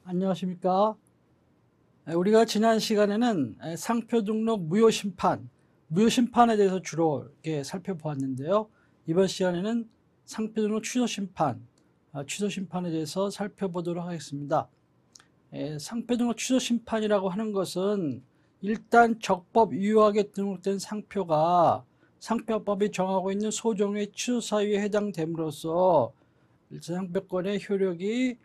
안녕하십니까. 우리가 지난 시간에는 상표 등록 무효 심판에 대해서 주로 이렇게 살펴보았는데요. 이번 시간에는 상표 등록 취소 심판에 대해서 살펴보도록 하겠습니다. 상표 등록 취소 심판이라고 하는 것은 일단 적법 유효하게 등록된 상표가 상표법이 정하고 있는 소종의 취소 사유에 해당됨으로써 상표권의 효력이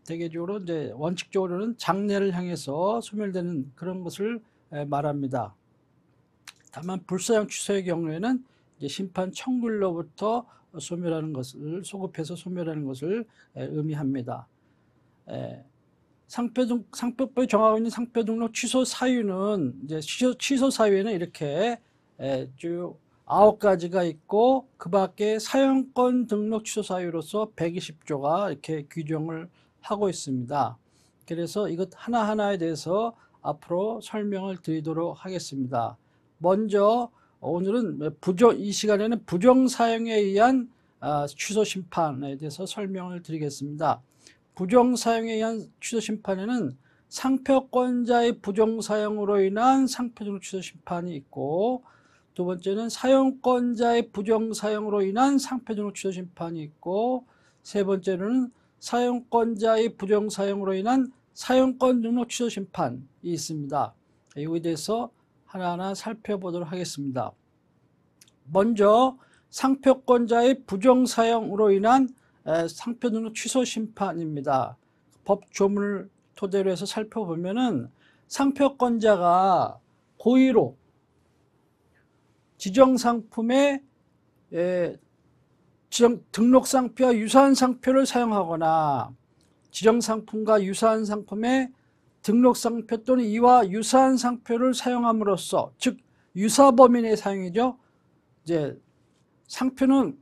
대개적으로 이제 원칙적으로는 장래를 향해서 소멸되는 그런 것을 말합니다. 다만 불사용 취소의 경우에는 이제 심판 청구일로부터 소급해서 소멸하는 것을 의미합니다. 상표법이 정하고 있는 상표 등록 취소 사유는 이제 취소 사유에는 이렇게 쭉 9가지가 있고 그 밖에 사용권 등록 취소 사유로서 120조가 이렇게 규정을 하고 있습니다. 그래서 이것 하나하나에 대해서 앞으로 설명을 드리도록 하겠습니다. 먼저 오늘은 이 시간에는 부정사용에 의한 취소 심판에 대해서 설명을 드리겠습니다. 부정사용에 의한 취소 심판에는 상표권자의 부정사용으로 인한 상표 등록 취소 심판이 있고, 두 번째는 사용권자의 부정사용으로 인한 상표 등록 취소 심판이 있고, 세 번째로는 사용권자의 부정사용으로 인한 사용권 등록 취소 심판이 있습니다. 이거에 대해서 하나하나 살펴보도록 하겠습니다. 먼저 상표권자의 부정사용으로 인한 상표 등록 취소 심판입니다. 법 조문을 토대로 해서 살펴보면은 상표권자가 고의로 지정상품의 등록상표와 유사한 상표를 사용하거나 지정상품과 유사한 상품의 등록상표 또는 이와 유사한 상표를 사용함으로써, 즉 유사범인의 사용이죠. 이제 상표는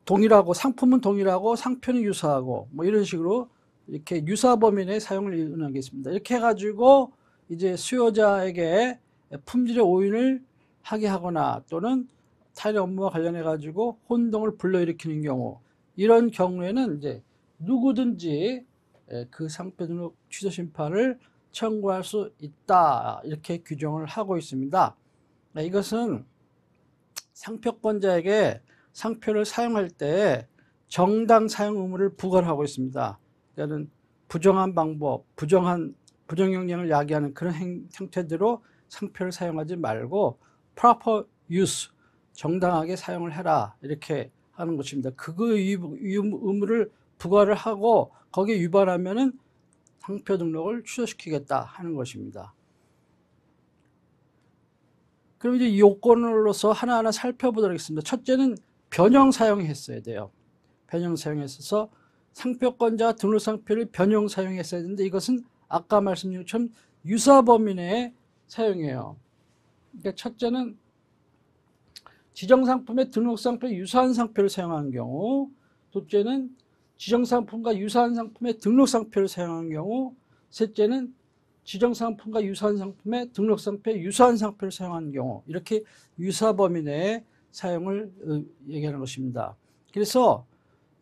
동일하고 상품은 동일하고 상표는 유사하고 뭐 이런 식으로 이렇게 유사범인의 사용을 의논하겠습니다. 이렇게 해가지고 이제 수요자에게 품질의 오인을 하게 하거나 또는 타인의 업무와 관련해 가지고 혼동을 불러일으키는 경우, 이런 경우에는 이제 누구든지 그 상표 등록 취소 심판을 청구할 수 있다, 이렇게 규정을 하고 있습니다. 이것은 상표권자에게 상표를 사용할 때 정당 사용 의무를 부과하고 있습니다. 그러니까 부정한 방법, 부정 영향을 야기하는 그런 형태대로 상표를 사용하지 말고 proper use, 정당하게 사용을 해라, 이렇게 하는 것입니다. 그 의무를 부과를 하고 거기에 위반하면은 상표 등록을 취소시키겠다 하는 것입니다. 그럼 이제 요건으로서 하나하나 살펴보도록 하겠습니다. 첫째는 변형 사용했어야 돼요. 변형 사용했어서 상표권자가 등록 상표를 변형 사용했어야 되는데 이것은 아까 말씀드린 것처럼 유사범인의 사용이에요. 그러니까 첫째는 지정상품의 등록상표에 유사한 상표를 사용한 경우, 둘째는 지정상품과 유사한 상품의 등록상표를 사용한 경우, 셋째는 지정상품과 유사한 상품의 등록상표에 유사한 상표를 사용한 경우, 이렇게 유사범인의 사용을 얘기하는 것입니다. 그래서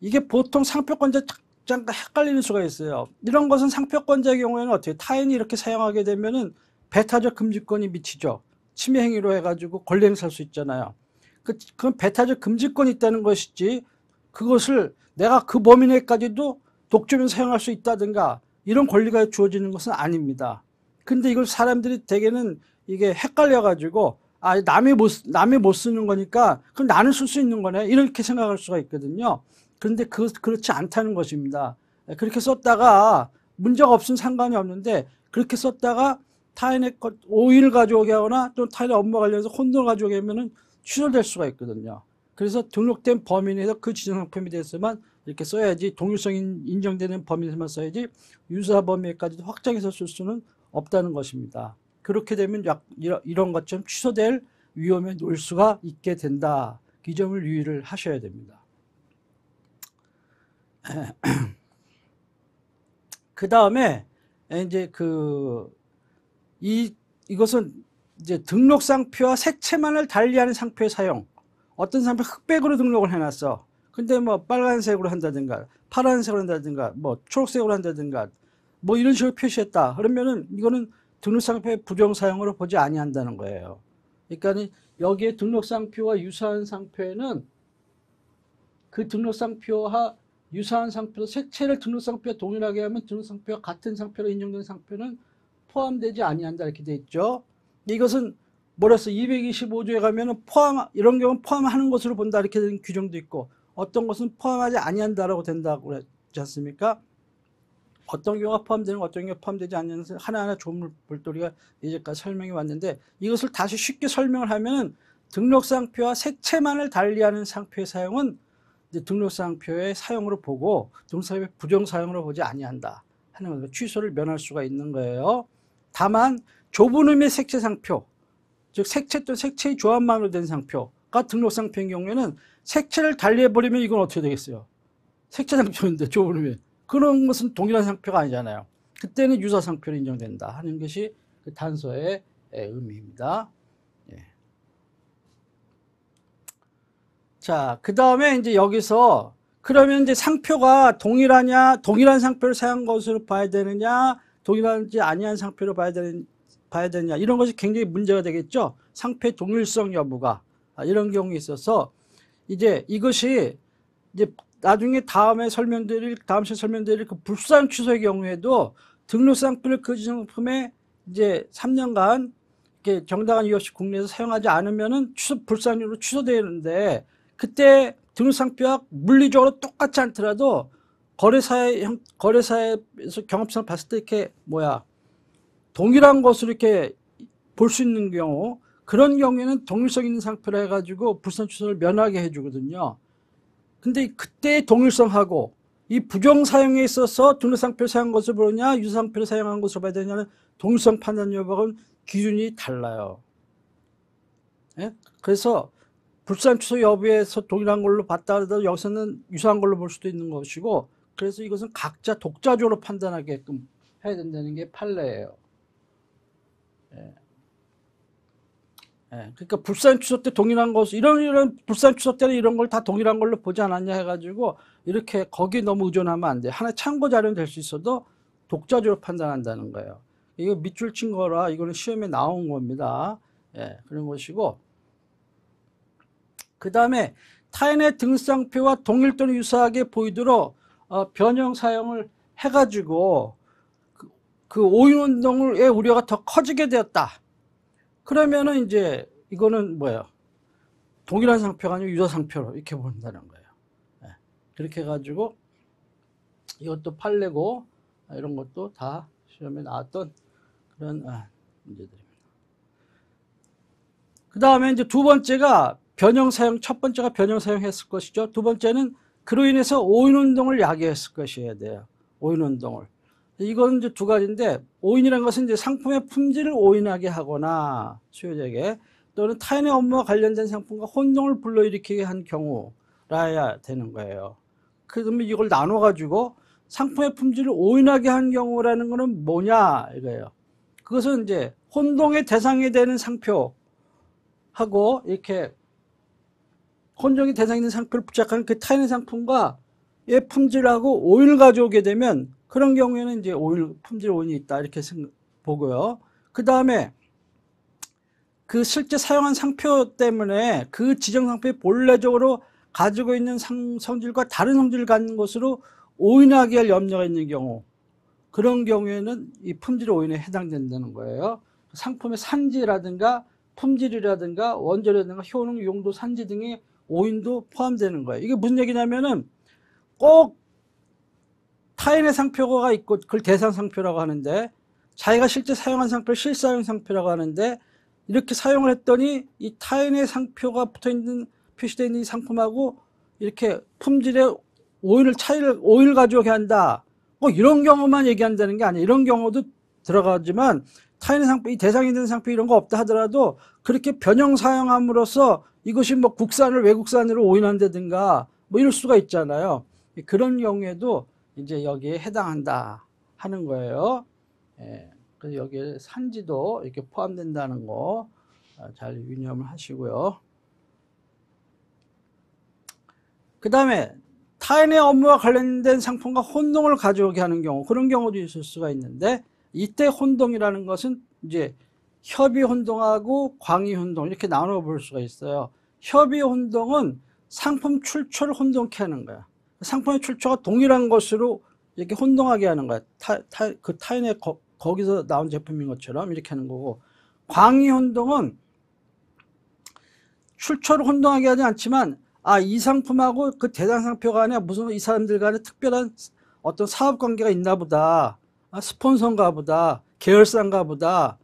이게 보통 상표권자 잠깐 헷갈리는 수가 있어요. 이런 것은 상표권자의 경우에는 어떻게 타인이 이렇게 사용하게 되면은 배타적 금지권이 미치죠. 침해 행위로 해가지고 권리 행사할 수 있잖아요. 그건 배타적 금지권이 있다는 것이지, 그것을 내가 그 범위 내까지도 독점해서 사용할 수 있다든가 이런 권리가 주어지는 것은 아닙니다. 근데 이걸 사람들이 대개는 이게 헷갈려가지고, 남이 못 쓰는 거니까 그럼 나는 쓸 수 있는 거네, 이렇게 생각할 수가 있거든요. 그런데 그렇지 않다는 것입니다. 그렇게 썼다가 문제가 없으면 상관이 없는데, 그렇게 썼다가 타인의 오인을 가져오게 하거나 또 타인의 업무 관련해서 혼동을 가져오게 하면은 취소될 수가 있거든요. 그래서 등록된 범위 내에서 그 지정상품에 대해서만 이렇게 써야지, 동일성이 인정되는 범위 내에서만 써야지 유사 범위까지도 확장해서 쓸 수는 없다는 것입니다. 그렇게 되면 이런 것처럼 취소될 위험에 놓일 수가 있게 된다. 이 점을 유의를 하셔야 됩니다. 그 다음에 이제 이것은 이제 등록상표와 색채만을 달리하는 상표의 사용. 어떤 상표 흑백으로 등록을 해놨어. 근데 뭐 빨간색으로 한다든가 파란색으로 한다든가 뭐 초록색으로 한다든가 뭐 이런 식으로 표시했다. 그러면은 이거는 등록상표의 부정사용으로 보지 아니한다는 거예요. 그러니까 여기에 등록상표와 유사한 상표에는 그 등록상표와 유사한 상표, 색채를 등록상표와 동일하게 하면 등록상표와 같은 상표로 인정된 상표는 포함되지 아니한다 이렇게 돼 있죠. 이것은 뭐랬어? 225조에 가면은 이런 경우는 포함하는 것으로 본다 이렇게 된 규정도 있고 어떤 것은 포함하지 아니한다라고 된다고 그랬지 않습니까? 어떤 경우가 포함되는 어떤 경우가 포함되지 않는 하나하나 조물돌이가 이제까지 설명이 왔는데 이것을 다시 쉽게 설명을 하면은 등록상표와 색채만을 달리하는 상표의 사용은 등록상표의 사용으로 보고 등록상표의 부정사용으로 보지 아니한다 하는 거예요. 취소를 면할 수가 있는 거예요. 다만 좁은 의미의 색채상표, 즉 색채 또는 색채의 조합만으로 된 상표가 등록상표인 경우에는 색채를 달리해버리면 이건 어떻게 되겠어요? 색채상표인데 좁은 의미. 그런 것은 동일한 상표가 아니잖아요. 그때는 유사상표로 인정된다 하는 것이 그 단서의 의미입니다. 예. 자, 그 다음에 이제 여기서 그러면 이제 상표가 동일한 상표를 사용한 것으로 봐야 되느냐, 동일하지 아니한 상표로 봐야 되느냐, 이런 것이 굉장히 문제가 되겠죠. 상표의 동일성 여부가. 이런 경우에 있어서 이제 이것이 이제 나중에 다음 시에 설명드릴 그 불수상 취소의 경우에도 등록상표를 그 지정품에 이제 3년간 이렇게 정당한 이유 없이 국내에서 사용하지 않으면은 불수상으로 취소되는데 그때 등록상표와 물리적으로 똑같지 않더라도 거래사에서 경험상 봤을 때 이렇게 동일한 것으로 이렇게 볼 수 있는 경우 그런 경우에는 동일성 있는 상표라 해가지고 불수상 취소를 면하게 해주거든요. 근데 그때의 동일성하고 이 부정사용에 있어서 등록상표를 사용한 것을 보느냐 유사상표를 사용한 것을 봐야 되냐는 동일성 판단 여부하고는 기준이 달라요. 예? 그래서 불수상 취소 여부에서 동일한 걸로 봤다 하더라도 여기서는 유사한 걸로 볼 수도 있는 것이고 그래서 이것은 각자 독자적으로 판단하게끔 해야 된다는 게 판례예요. 예. 예, 그러니까 불산 취소 때 동일한 것, 이런 불산 취소 때는 이런 걸 다 동일한 걸로 보지 않았냐 해가지고 이렇게 거기에 너무 의존하면 안 돼. 하나의 참고 자료는 될 수 있어도 독자적으로 판단한다는 거예요. 이거 밑줄 친 거라 이거는 시험에 나온 겁니다. 예, 그런 것이고 그 다음에 타인의 등록상표와 동일 또는 유사하게 보이도록 변형 사용을 해가지고 그 오인운동의 우려가 더 커지게 되었다. 그러면은 이제 이거는 동일한 상표가 아니고 유사 상표로 이렇게 본다는 거예요. 네. 그렇게 해가지고 이것도 판례고 이런 것도 다 시험에 나왔던 그런 문제들입니다. 그 다음에 이제 두 번째가 변형 사용, 첫 번째가 변형 사용했을 것이죠. 두 번째는 그로 인해서 오인운동을 야기했을 것이어야 돼요. 오인운동을. 이건 이제 두 가지인데 오인이라는 것은 이제 상품의 품질을 오인하게 하거나 수요자에게 또는 타인의 업무와 관련된 상품과 혼동을 불러일으키게 한 경우라야 되는 거예요. 그러면 이걸 나눠가지고 상품의 품질을 오인하게 한 경우라는 것은 뭐냐 이거예요. 그것은 이제 혼동의 대상이 되는 상표하고 이렇게 혼동의 대상이 되는 상표를 부착하는 그 타인의 상품과의 품질하고 오인을 가져오게 되면 그런 경우에는 이제 품질 오인이 있다 이렇게 보고요. 그 다음에 그 실제 사용한 상표 때문에 그 지정 상표에 본래적으로 가지고 있는 성질과 다른 성질을 갖는 것으로 오인하게 할 염려가 있는 경우 그런 경우에는 이 품질 오인에 해당된다는 거예요. 상품의 산지라든가 품질이라든가 원재료라든가 효능, 용도, 산지 등의 오인도 포함되는 거예요. 이게 무슨 얘기냐면은 꼭 타인의 상표가 있고 그걸 대상 상표라고 하는데 자기가 실제 사용한 상표를 실사용 상표라고 하는데 이렇게 사용을 했더니 이 타인의 상표가 붙어있는 표시되어 있는 이 상품하고 이렇게 품질의 오인을 가져오게 한다. 꼭 이런 경우만 얘기한다는 게 아니에요. 이런 경우도 들어가지만 타인의 상표, 이 대상이 되는 상표 이런 거 없다 하더라도 그렇게 변형 사용함으로써 이것이 국산을 외국산으로 오인한다든가 이럴 수가 있잖아요. 그런 경우에도 이제 여기에 해당한다 하는 거예요. 예, 그래서 여기에 산지도 이렇게 포함된다는 거 잘 유념을 하시고요. 그 다음에 타인의 업무와 관련된 상품과 혼동을 가져오게 하는 경우, 그런 경우도 있을 수가 있는데, 이때 혼동이라는 것은 이제 협의 혼동하고 광의 혼동 이렇게 나눠 볼 수가 있어요. 협의 혼동은 상품 출처를 혼동케 하는 거야. 상품의 출처가 동일한 것으로 이렇게 혼동하게 하는 거야. 그 타인의 거기서 나온 제품인 것처럼 이렇게 하는 거고, 광의 혼동은 출처를 혼동하게 하지 않지만, 이 상품하고 그 대상 상표 간에 무슨 이 사람들 간에 특별한 어떤 사업 관계가 있나 보다, 스폰서인가 보다, 계열사인가 보다,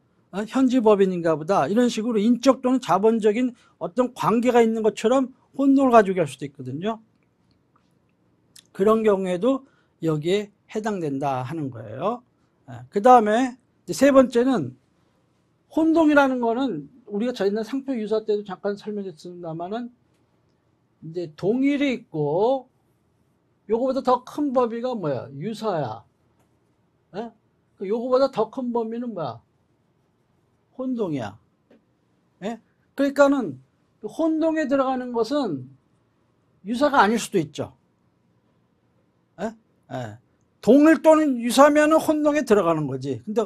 현지 법인인가 보다, 이런 식으로 인적 또는 자본적인 어떤 관계가 있는 것처럼 혼동을 가지고 할 수도 있거든요. 그런 경우에도 여기에 해당된다 하는 거예요. 그 다음에 세 번째는, 혼동이라는 거는 우리가 저희는 상표 유사 때도 잠깐 설명했습니다만은, 이제 동일이 있고 요거보다 더 큰 범위가 뭐야? 유사야. 예? 요거보다 더 큰 범위는 뭐야? 혼동이야. 예? 그러니까는 혼동에 들어가는 것은 유사가 아닐 수도 있죠. 예? 예. 동일 또는 유사면은 혼동에 들어가는 거지. 근데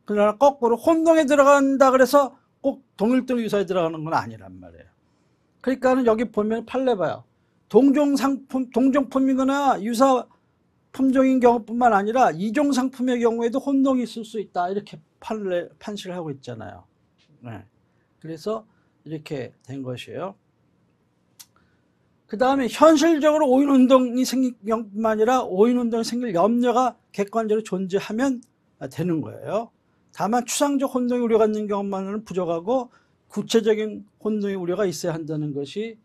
그러나 거꾸로 혼동에 들어간다 그래서 꼭 동일 또는 유사에 들어가는 건 아니란 말이에요. 그러니까는 여기 보면 판례 봐요. 동종 상품, 동종품이거나 유사 품종인 경우뿐만 아니라 이종 상품의 경우에도 혼동이 있을 수 있다. 이렇게 판시를 하고 있잖아요. 네. 그래서 이렇게 된 것이에요. 그 다음에 현실적으로 오인운동이 생길 경우뿐만 아니라 오인운동이 생길 염려가 객관적으로 존재하면 되는 거예요. 다만 추상적 혼동이 우려가 있는 경우만은 부족하고 구체적인 혼동의 우려가 있어야 한다는 것이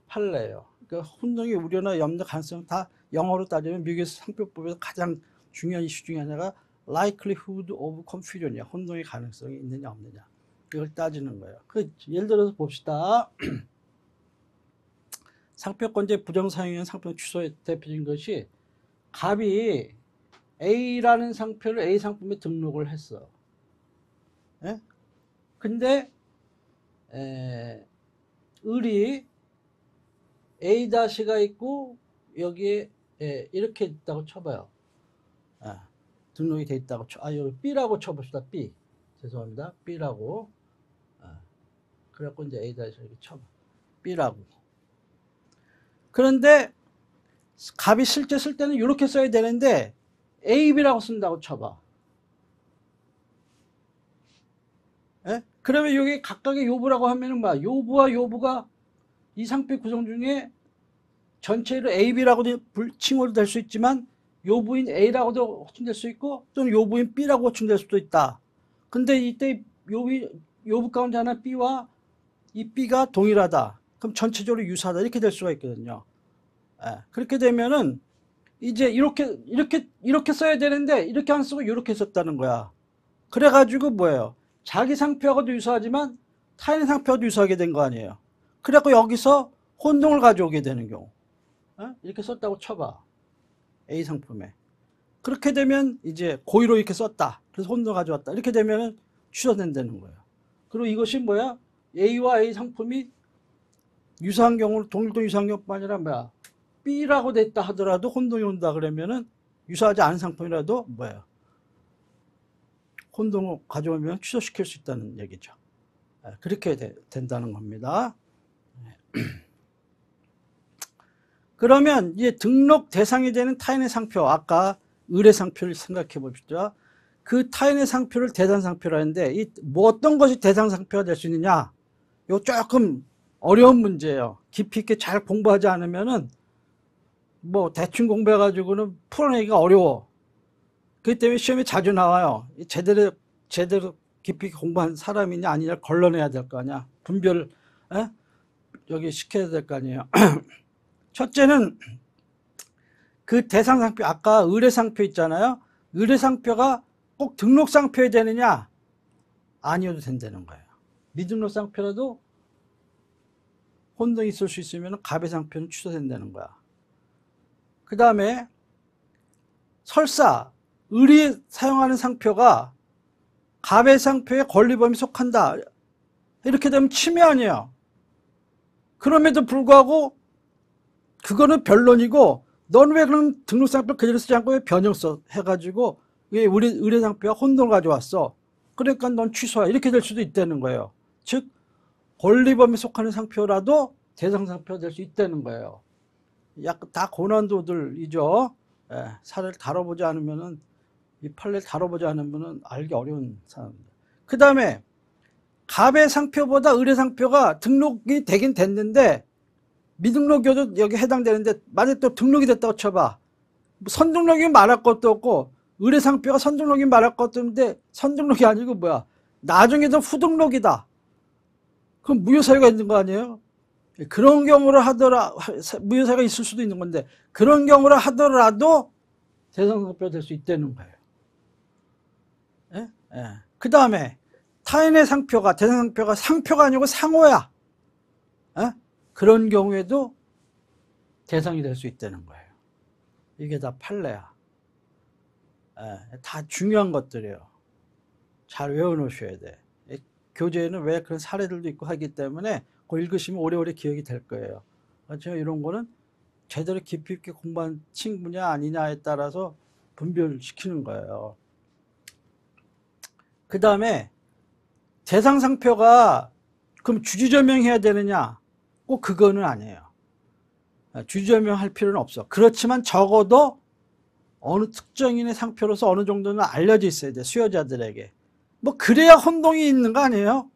판례예요. 그러니까 혼동의 우려나 염려 가능성 다 영어로 따지면 미국의 상표법에서 가장 중요한 이슈 중에 하나가 likelihood of confusion이야. 혼동의 가능성이 있느냐 없느냐. 이걸 따지는 거예요. 예를 들어서 봅시다. 상표권자 부정사용인 상표 취소의 대표적인 것이, 갑이 A라는 상표를 A 상품에 등록을 했어. 예? 근데 을이 A-가 있고 여기에 이렇게 있다고 쳐봐요. 등록이 돼 있다고 여기 B라고 쳐봅시다. B. 죄송합니다. B라고. 그래갖고 이제 A-를 이렇게 쳐봐. B라고. 그런데 갑이 실제 쓸 때는 이렇게 써야 되는데 A, B라고 쓴다고 쳐봐. 예? 그러면 여기 각각의 요부라고 하면은 뭐야? 요부와 요부가 이 상표 구성 중에 전체로 A, B라고도 칭호도 될 수 있지만 요부인 A라고도 호칭될 수 있고 또는 요부인 B라고 호칭될 수도 있다. 근데 이때 요부 가운데 하나 B와 이 B가 동일하다. 그럼 전체적으로 유사하다. 이렇게 될 수가 있거든요. 그렇게 되면은 이제 이렇게 써야 되는데 이렇게 안 쓰고 이렇게 썼다는 거야. 그래가지고 뭐예요? 자기 상표하고도 유사하지만 타인의 상표하고도 유사하게 된 거 아니에요. 그래갖고 여기서 혼동을 가져오게 되는 경우. 이렇게 썼다고 쳐봐. A 상품에. 그렇게 되면 이제 고의로 이렇게 썼다. 그래서 혼동 가져왔다. 이렇게 되면 취소된다는 거예요. 그리고 이것이 뭐야? A와 A 상품이 유사한 경우는 동일도 유사한 경우뿐만 아니라 뭐야? B라고 됐다 하더라도 혼동이 온다 그러면은 유사하지 않은 상품이라도 뭐예요? 혼동을 가져오면 취소시킬 수 있다는 얘기죠. 그렇게 된다는 겁니다. 그러면 이제 등록 대상이 되는 타인의 상표, 아까 의뢰 상표를 생각해 봅시다. 그 타인의 상표를 대상 상표라 하는데 뭐 어떤 것이 대상 상표가 될 수 있느냐? 이거 조금 어려운 문제예요. 깊이 있게 잘 공부하지 않으면은 뭐 대충 공부해가지고는 풀어내기가 어려워. 그렇기 때문에 시험에 자주 나와요. 제대로 깊이 있게 공부한 사람이냐 아니냐 걸러내야 될 거 아니야. 분별 여기 시켜야 될 거 아니에요. 첫째는 그 대상 상표, 아까 의뢰 상표 있잖아요. 의뢰 상표가 꼭 등록 상표에 되느냐? 아니어도 된다는 거예요. 미등록 상표라도 혼동이 있을 수 있으면 갑의 상표는 취소된다는 거야. 그 다음에 설사 을이 사용하는 상표가 갑의 상표의 권리범위에 속한다. 이렇게 되면 침해 아니에요. 그럼에도 불구하고 그거는 변론이고 넌 왜 그럼 등록상표 그대로 쓰지 않고 왜 변형 써 해가지고 왜 우리 의뢰상표가 혼동을 가져왔어. 그러니까 넌 취소해. 이렇게 될 수도 있다는 거예요. 즉 권리범위에 속하는 상표라도 대상상표가 될 수 있다는 거예요. 약간 다 고난도들이죠. 예, 사례를 다뤄보지 않으면은 이 판례를 다뤄보지 않으면은 알기 어려운 사람입니다. 그 다음에 갑의 상표보다 의뢰상표가 등록이 되긴 됐는데 미등록이어도 여기 해당되는데 만약에 또 등록이 됐다고 쳐봐. 선등록이 말할 것도 없고 의뢰상표가 선등록이 말할 것도 없는데 선등록이 아니고 뭐야 나중에도 후등록이다. 그럼 무효사유가 있는 거 아니에요? 그런 경우를 하더라 무효사유가 있을 수도 있는 건데 그런 경우를 하더라도 대상상표가 될 수 있다는 거예요. 예? 예. 그 다음에 타인의 상표가 대상상표가 상표가 아니고 상호야. 예? 그런 경우에도 대상이 될 수 있다는 거예요. 이게 다 판례야. 예, 다 중요한 것들이에요. 잘 외워놓으셔야 돼. 교재에는 왜 그런 사례들도 있고 하기 때문에 그거 읽으시면 오래오래 기억이 될 거예요. 제가 이런 거는 제대로 깊이 있게 공부한 친구냐 아니냐에 따라서 분별시키는 거예요. 그 다음에 대상상표가 그럼 주지조명해야 되느냐? 꼭 그거는 아니에요. 주지조명할 필요는 없어. 그렇지만 적어도 어느 특정인의 상표로서 어느 정도는 알려져 있어야 돼. 수요자들에게. 뭐 그래야 혼동이 있는 거 아니에요?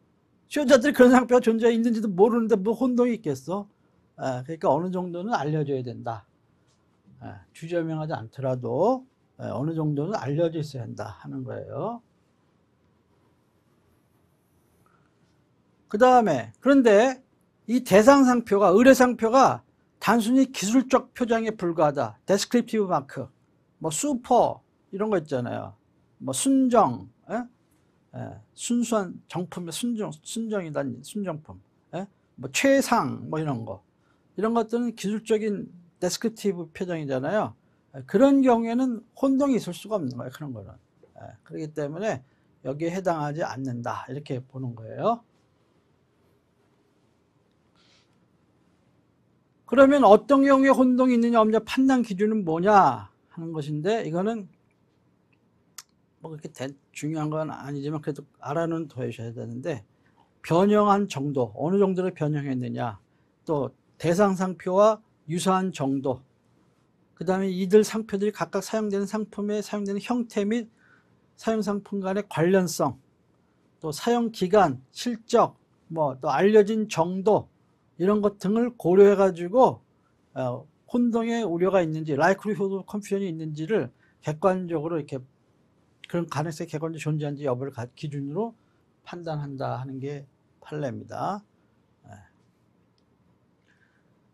수요자들이 그런 상표가 존재해 있는지도 모르는데 뭐 혼동이 있겠어? 그러니까 어느 정도는 알려줘야 된다. 주지조명하지 않더라도 어느 정도는 알려져 있어야 한다 하는 거예요. 그 다음에 그런데 이 대상상표가 의뢰상표가 단순히 기술적 표장에 불과하다. 데스크립티브 마크, 뭐 슈퍼 이런 거 있잖아요. 뭐 순정, 순수한 정품의 순정이란 순정품, 뭐 최상 뭐 이런 거 이런 것들은 기술적인 데스크립티브 표정이잖아요. 그런 경우에는 혼동이 있을 수가 없는 거예요. 그런 거는. 그렇기 때문에 여기에 해당하지 않는다 이렇게 보는 거예요. 그러면 어떤 경우에 혼동이 있느냐 없느냐 판단 기준은 뭐냐 하는 것인데 이거는 뭐 그렇게 중요한 건 아니지만 그래도 알아는 둬야 되는데 변형한 정도 어느 정도로 변형했느냐 또 대상상표와 유사한 정도 그 다음에 이들 상표들이 각각 사용되는 상품에 사용되는 형태 및 사용상품 간의 관련성 또 사용기간, 실적 뭐 또 알려진 정도 이런 것 등을 고려해 가지고 혼동의 우려가 있는지 likelihood of confusion이 있는지를 객관적으로 이렇게 그런 가능성이 객관적으로 존재하는지 여부를 기준으로 판단한다 하는 게 판례입니다.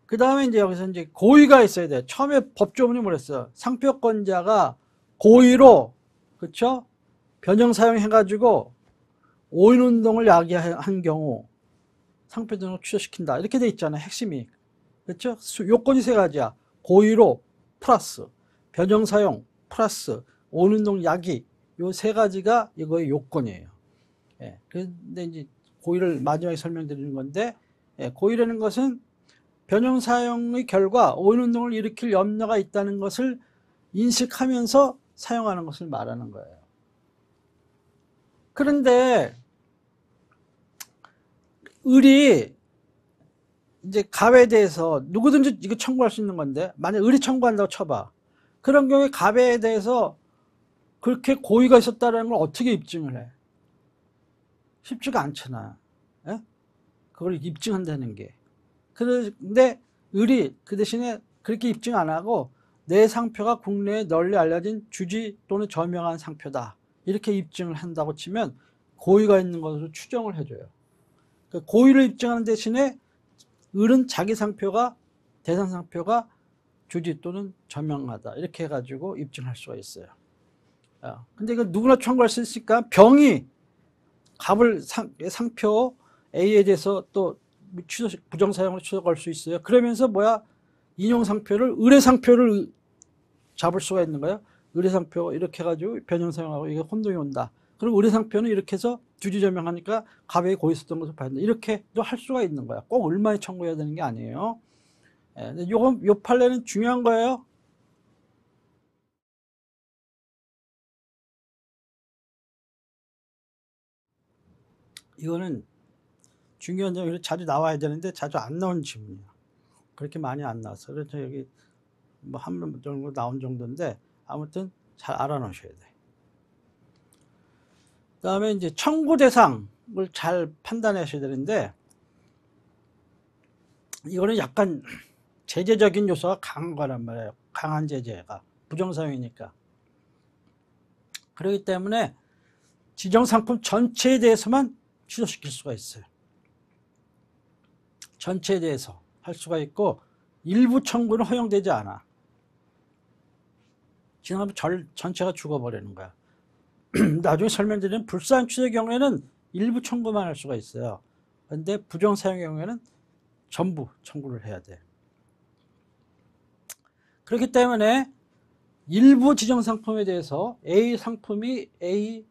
그 다음에 이제 여기서 이제 고의가 있어야 돼. 처음에 법조문이 뭐랬어요? 상표권자가 고의로 그렇죠? 변형 사용해가지고 오인운동을 야기한 경우 상표 등록 취소시킨다. 이렇게 돼 있잖아요. 핵심이. 그렇죠? 요건이 세 가지야. 고의로 플러스 변형 사용 플러스 오인운동 야기 요 세 가지가 이거의 요건이에요. 예. 그런데 이제 고의를 마지막에 설명드리는 건데 고의라는 것은 변형 사용의 결과 오인운동을 일으킬 염려가 있다는 것을 인식하면서 사용하는 것을 말하는 거예요. 그런데 을이 이제 갑에 대해서 누구든지 이거 청구할 수 있는 건데 만약 을이 청구한다고 쳐봐. 그런 경우에 갑에 대해서 그렇게 고의가 있었다는 걸 어떻게 입증을 해? 쉽지가 않잖아. 예? 그걸 입증한다는 게. 그런데 을이 그 대신에 그렇게 입증 안 하고 내 상표가 국내에 널리 알려진 주지 또는 저명한 상표다. 이렇게 입증을 한다고 치면 고의가 있는 것으로 추정을 해줘요. 고의를 입증하는 대신에 을은 자기 상표가 대상 상표가 주지 또는 저명하다 이렇게 해가지고 입증할 수가 있어요. 근데 이거 누구나 청구할 수 있으니까 병이 갑을 상표 A에 대해서 또 취소 부정 사용으로 취소할 수 있어요. 그러면서 뭐야 인용 상표를 의뢰 상표를 잡을 수가 있는 거야. 의뢰 상표 이렇게 해가지고 변형 사용하고 이게 혼동이 온다. 그럼 의뢰 상표는 이렇게 해서 주지 저명하니까 갑에 고의 있었던 것을 봐야 된다. 이렇게도 할 수가 있는 거야. 꼭 을만이 청구해야 되는 게 아니에요. 근데 요 판례는 중요한 거예요. 이거는 중요한 점이 자주 나와야 되는데 자주 안 나온 지문이에요. 그렇게 많이 안 나왔어요. 그래서 여기 뭐 한 번 정도 나온 정도인데 아무튼 잘 알아놓으셔야 돼. 그다음에 이제 청구 대상을 잘 판단하셔야 되는데 이거는 약간 제재적인 요소가 강한 거란 말이에요. 강한 제재가 부정사용이니까. 그렇기 때문에 지정상품 전체에 대해서만 취소시킬 수가 있어요. 전체에 대해서 할 수가 있고 일부 청구는 허용되지 않아. 지나가면 전체가 죽어버리는 거야. 나중에 설명드리는 불사한 취소의 경우에는 일부 청구만 할 수가 있어요. 그런데 부정사용의 경우에는 전부 청구를 해야 돼. 그렇기 때문에 일부 지정상품에 대해서 A 상품이 A,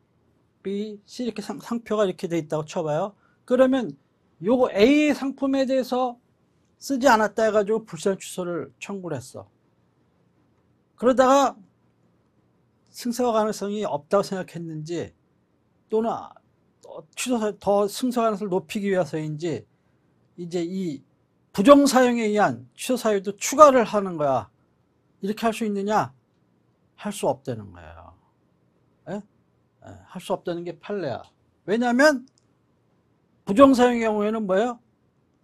B, C 이렇게 상표가 이렇게 돼 있다고 쳐봐요. 그러면 요거 A 상품에 대해서 쓰지 않았다 해가지고 불사한 취소를 청구를 했어. 그러다가 승소 가능성이 없다고 생각했는지 또는 취소 더 승소 가능성을 높이기 위해서인지 이제 이 부정사용에 의한 취소 사유도 추가를 하는 거야. 이렇게 할 수 있느냐? 할 수 없다는 거예요. 할 수 없다는 게 판례야. 왜냐하면 부정사용의 경우에는 뭐예요?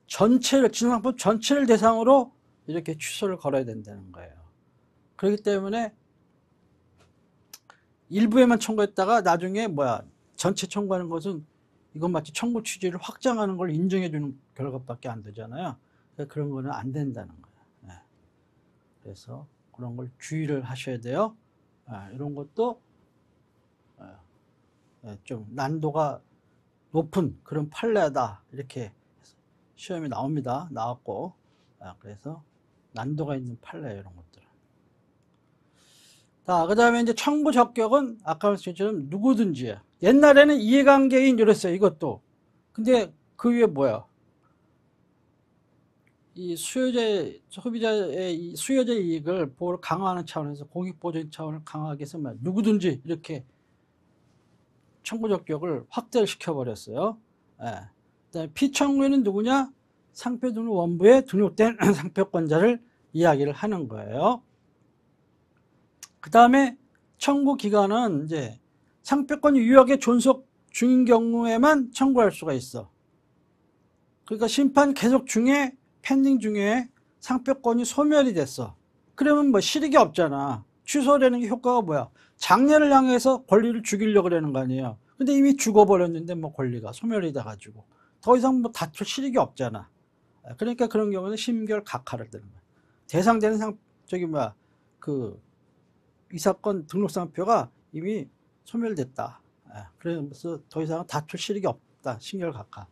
전체를, 지정상품 전체를 대상으로 이렇게 취소를 걸어야 된다는 거예요. 그렇기 때문에 일부에만 청구했다가 나중에 전체 청구하는 것은 이건 마치 청구 취지를 확장하는 걸 인정해 주는 결과밖에 안 되잖아요. 그런 거는 안 된다는 거예요. 그래서 그런 걸 주의를 하셔야 돼요. 이런 것도 좀 난도가 높은 그런 판례다 이렇게 시험에 나옵니다. 나왔고 그래서 난도가 있는 판례 이런 것들. 자, 그 다음에 이제 청구 적격은 아까 말씀처럼 누구든지. 옛날에는 이해관계인 이랬어요. 이것도. 근데 그 위에 뭐야? 이 소비자의 이 수요자의 이익을 보호를 강화하는 차원에서 공익보전 차원을 강화하기 위해서 누구든지 이렇게 청구 적격을 확대를 시켜버렸어요. 그다음에 피청구인은 누구냐? 상표 등록 원부에 등록된 상표권자를 이야기를 하는 거예요. 그 다음에 청구 기간은 이제 상표권이 유효하게 존속 중인 경우에만 청구할 수가 있어. 그러니까 심판 계속 중에 펜딩 중에 상표권이 소멸이 됐어. 그러면 실익이 없잖아. 취소되는 게 효과가 뭐야? 장래를 향해서 권리를 죽이려고 그러는 거 아니에요. 근데 이미 죽어버렸는데 권리가 소멸이 돼가지고 더 이상 다툴 실익이 없잖아. 그러니까 그런 경우는 심결각하를 되는 거야. 대상되는 이 사건 등록상표가 이미 소멸됐다. 그래서 더 이상 다툴 실익이 없다. 심결각하.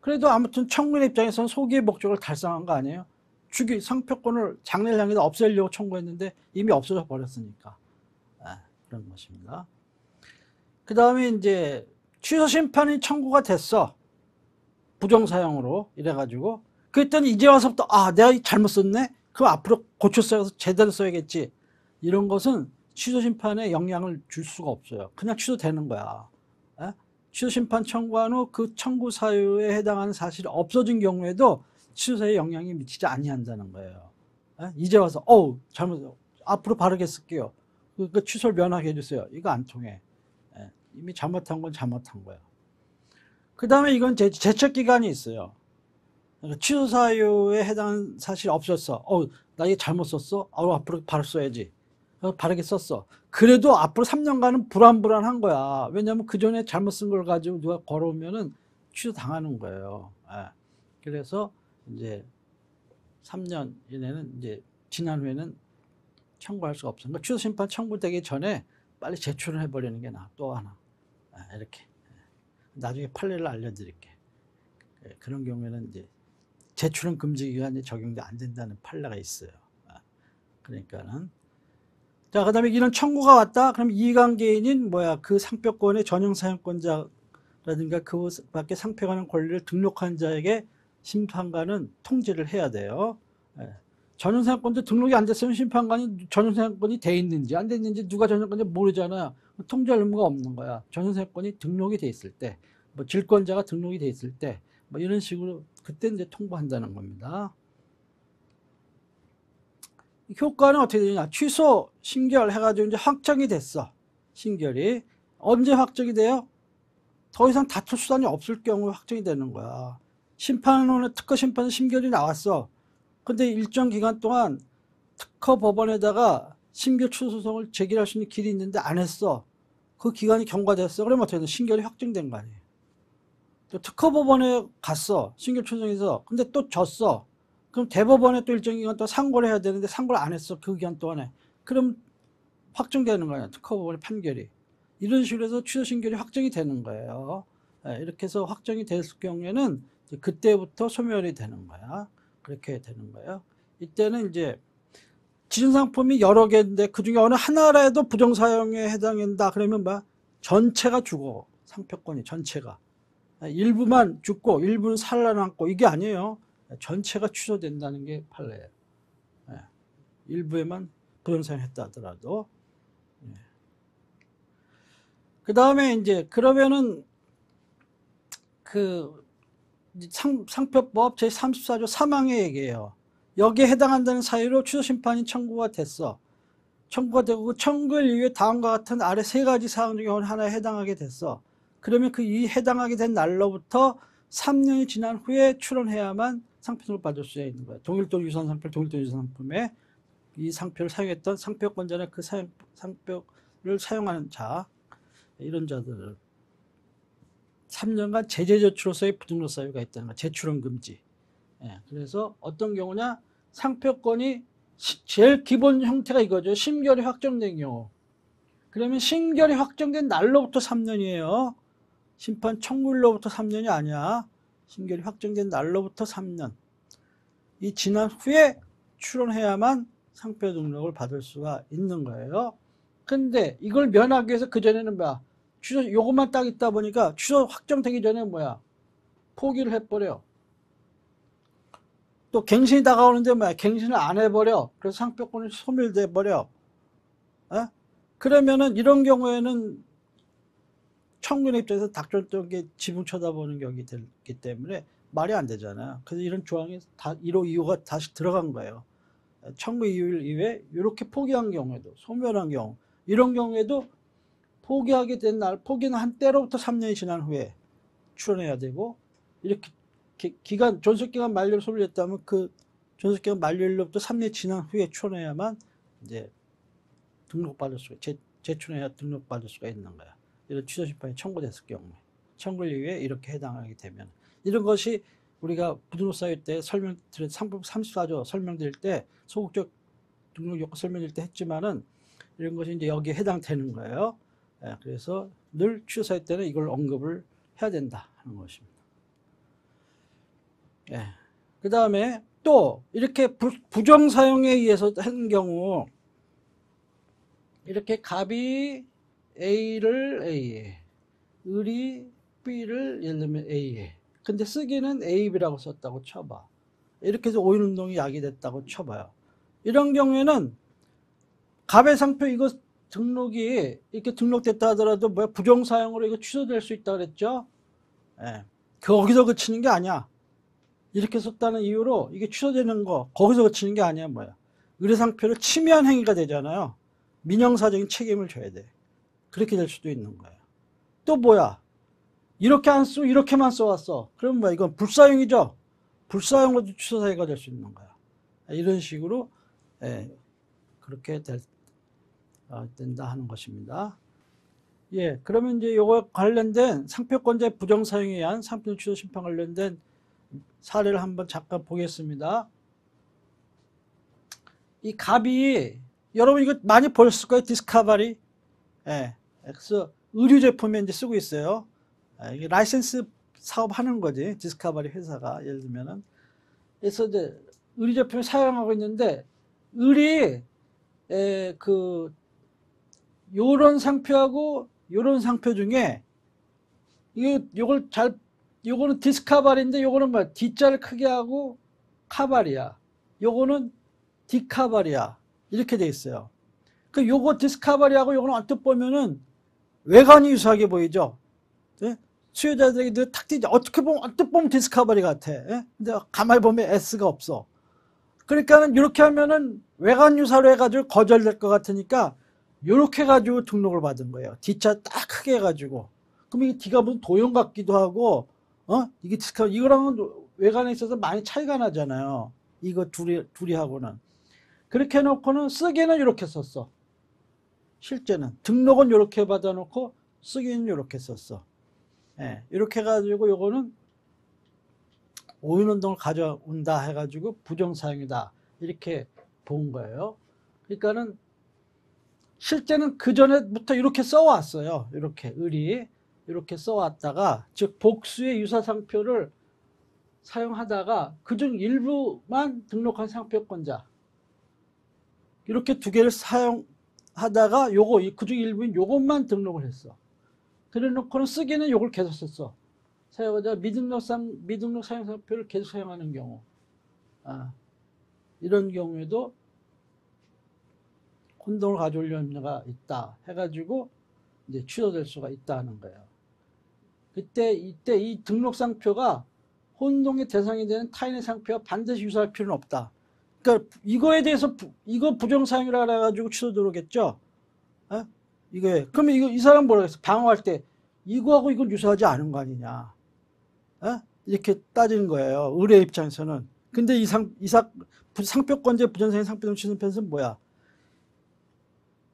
그래도 아무튼 청구인 입장에서는 소기의 목적을 달성한 거 아니에요? 상표권을 장래를 향해서 없애려고 청구했는데 이미 없어져 버렸으니까. 그런 것입니다. 그 다음에 이제 취소 심판이 청구가 됐어. 부정사용으로 이래가지고 그랬더니 이제 와서부터 내가 잘못 썼네? 그럼 앞으로 고쳐 써서 제대로 써야겠지. 이런 것은 취소 심판에 영향을 줄 수가 없어요. 그냥 취소되는 거야. 취소 심판 청구한 후 그 청구 사유에 해당하는 사실이 없어진 경우에도 취소에 영향이 미치지 아니한다는 거예요. 이제 와서 잘못 앞으로 바르게 쓸게요. 그 취소를 면하게 해주세요. 이거 안 통해. 이미 잘못한 건 잘못한 거예요. 그 다음에 이건 제척 기간이 있어요. 그러니까 취소 사유에 해당하는 사실이 없었어. 나 이거 잘못 썼어? 앞으로 바로 써야지. 바르게 썼어. 그래도 앞으로 3년간은 불안한 거야. 왜냐하면 그 전에 잘못 쓴 걸 가지고 누가 걸어오면은 취소 당하는 거예요. 그래서 이제 3년 이내는 이제 지난 후에는 청구할 수가 없어. 그러니까 취소 심판 청구되기 전에 빨리 제출을 해버리는 게 나아. 또 하나. 이렇게. 나중에 판례를 알려드릴게. 그런 경우에는 이제 제출은 금지 기간이 적용이 안 된다는 판례가 있어요. 그러니까는. 자, 그 다음에 이런 청구가 왔다? 그럼 이해관계인인 그 상표권의 전용 사용권자라든가 그 밖에 상표권의 권리를 등록한 자에게 심판관은 통지를 해야 돼요. 예. 전용사용권도 등록이 안 됐으면 심판관이 전용사용권이 돼 있는지 안 돼 있는지 누가 전용권인지 모르잖아요. 통지할 의무가 없는 거야. 전용사용권이 등록이 돼 있을 때, 뭐 질권자가 등록이 돼 있을 때, 뭐 이런 식으로 그때 이제 통보한다는 겁니다. 효과는 어떻게 되냐? 취소, 신결 해가지고 이제 확정이 됐어. 신결이 언제 확정이 돼요? 더 이상 다툴 수단이 없을 경우에 확정이 되는 거야. 심판원의 특허 심판 심결이 나왔어. 근데 일정 기간 동안 특허 법원에다가 심결 취소 소송을 제기할 수 있는 길이 있는데 안 했어. 그 기간이 경과됐어. 그러면 어떻게 돼? 신결이 확정된 거 아니에요. 또 특허 법원에 갔어. 신결 취소해서. 근데 또 졌어. 그럼 대법원에 또 일정 기간 동안 상고를 해야 되는데 상고를 안 했어. 그 기간 동안에. 그럼 확정되는 거야. 특허 법원의 판결이. 이런 식으로 해서 취소 신결이 확정이 되는 거예요. 이렇게 해서 확정이 됐을 경우에는 그때부터 소멸이 되는 거야. 그렇게 되는 거예요. 이때는 이제 지정상품이 여러 개인데 그중에 어느 하나라도 부정사용에 해당한다. 그러면 뭐 전체가 죽어. 상표권이 전체가. 일부만 죽고 일부는 살아남고 이게 아니에요. 전체가 취소된다는 게 판례예요. 일부에만 부정사용했다 하더라도. 그 다음에 이제 그러면은 그 상표법 제34조 3항의 얘기예요. 여기에 해당한다는 사유로 취소심판이 청구가 됐어. 청구가 되고 그 청구일 이후에 다음과 같은 아래 세 가지 사항 중에 하나에 해당하게 됐어. 그러면 그 이 해당하게 된 날로부터 3년이 지난 후에 출원해야만 상표등록 받을 수 있는 거야. 동일도 유사한 상표, 동일도 유사한 상품에 이 상표를 사용했던 상표권자는 그 상표를 사용하는 자, 이런 자들을 3년간 제재조치로서의 부등록 사유가 있다는 거야. 재출원 금지. 그래서 어떤 경우냐? 상표권이 제일 기본 형태가 이거죠. 심결이 확정된 경우. 그러면 심결이 확정된 날로부터 3년이에요. 심판 청구일로부터 3년이 아니야. 심결이 확정된 날로부터 3년. 이 지난 후에 출원해야만 상표 등록을 받을 수가 있는 거예요. 근데 이걸 면하기 위해서 그전에는 뭐야? 취소, 요것만 딱 있다 보니까 취소 확정되기 전에 뭐야? 포기를 해버려. 또 갱신이 다가오는데 뭐야? 갱신을 안 해버려. 그래서 상표권이 소멸돼 버려. 그러면은 이런 경우에는 청구인 입장에서 닥쳤던 게 지붕 쳐다보는 격이 되기 때문에 말이 안 되잖아요. 그래서 이런 조항이 다 1호 2호가 다시 들어간 거예요. 청구 이율 이외에 이렇게 포기한 경우에도, 소멸한 경우, 이런 경우에도 포기하게 된 날, 포기는 한 때로부터 3년이 지난 후에 출원해야 되고, 이렇게 기간, 존속기간 만료를 소멸했다면 그 존속기간 만료일로부터 3년이 지난 후에 출원해야만 이제 등록받을 수가, 재출원해야 등록받을 수가 있는 거야. 이런 취소심판이 청구됐을 경우에. 청구일 이후에 이렇게 해당하게 되면. 이런 것이 우리가 부등록 사유 때 설명드릴, 상법 34조 설명드릴 때, 소극적 등록 요건 설명드릴 때 했지만은, 이런 것이 이제 여기에 해당되는 거예요. 그래서 늘 취소사유 때는 이걸 언급을 해야 된다 하는 것입니다. 그 다음에 또 이렇게 부정사용에 의해서 한 경우, 이렇게 갑이 A를 A에, 을이 B를 예를 들면 A에, 근데 쓰기는 A, B라고 썼다고 쳐봐. 이렇게 해서 오인운동이 야기됐다고 쳐봐요. 이런 경우에는 갑의 상표 이거 등록이 이렇게 등록됐다 하더라도 뭐야 부정사용으로 이거 취소될 수 있다 그랬죠? 거기서 그치는 게 아니야. 이렇게 썼다는 이유로 이게 취소되는 거 거기서 그치는 게 아니야. 뭐야 의뢰상표를 침해한 행위가 되잖아요. 민형사적인 책임을 져야 돼. 그렇게 될 수도 있는 거예요. 또 뭐야 이렇게 안 쓰고 이렇게만 써왔어. 그럼 뭐야 이건 불사용이죠. 불사용으로도 취소사유가 될 수 있는 거야. 이런 식으로 그렇게 된다 하는 것입니다. 그러면 이제 요거 관련된 상표권자의 부정사용에 의한 상표 취소 심판 관련된 사례를 한번 잠깐 보겠습니다. 이 갑이 여러분 이거 많이 보셨을 거예요. 디스커버리. 그래서 의류 제품에 이제 쓰고 있어요. 이게 라이센스 사업 하는 거지. 디스커버리 회사가 예를 들면은. 그래서 이제 의류 제품을 사용하고 있는데 을이 요런 상표하고 요런 상표 중에 요걸 잘 요거는 디스카바리인데 요거는 뭐야? D자를 크게 하고 카바리야. 요거는 디카바리야. 이렇게 돼 있어요. 그 요거 디스카바리하고 요거는 언뜻 보면은 외관이 유사하게 보이죠? 네? 수요자들에게 늘 탁 튀지. 어떻게 보면 언뜻 보면 디스카바리 같아. 예? 근데 가만히 보면 S가 없어. 그러니까는 이렇게 하면은 외관 유사로 해가지고 거절될 것 같으니까 이렇게 해가지고 등록을 받은 거예요. D자 딱 크게 해가지고. 그럼 이게 D가 무슨 도형 같기도 하고, 이게 디스카바리, 이거랑은 외관에 있어서 많이 차이가 나잖아요. 이거 둘이 하고는. 그렇게 해놓고는 쓰기는 이렇게 썼어. 실제는. 등록은 이렇게 받아놓고 쓰기는 이렇게 썼어. 예, 이렇게 해가지고 요거는 오인운동을 가져온다 해가지고 부정사용이다. 이렇게 본 거예요. 그러니까는 실제는 그 전에부터 이렇게 써왔어요. 이렇게 을이 이렇게 써왔다가 즉 복수의 유사상표를 사용하다가 그중 일부만 등록한 상표권자 이렇게 두 개를 사용하다가 요거 그중 일부인 요것만 등록을 했어. 그래 놓고는 쓰기는 요걸 계속 썼어. 사용자가 미등록 사용상표를 계속 사용하는 경우, 이런 경우에도 혼동을 가져올 염려가 있다 해가지고 이제 취소될 수가 있다는 거예요. 이때 이 등록상표가 혼동의 대상이 되는 타인의 상표와 반드시 유사할 필요는 없다. 그러니까 이거에 대해서 이거 부정사용이라 해가지고 취소 들어오겠죠. 이거에 그러면 이 사람 뭐라 그랬어? 방어할 때 이거하고 이건 유사하지 않은 거 아니냐? 이렇게 따지는 거예요. 의뢰 입장에서는. 근데 상표권자 부정사용 상표 취소 편은 뭐야?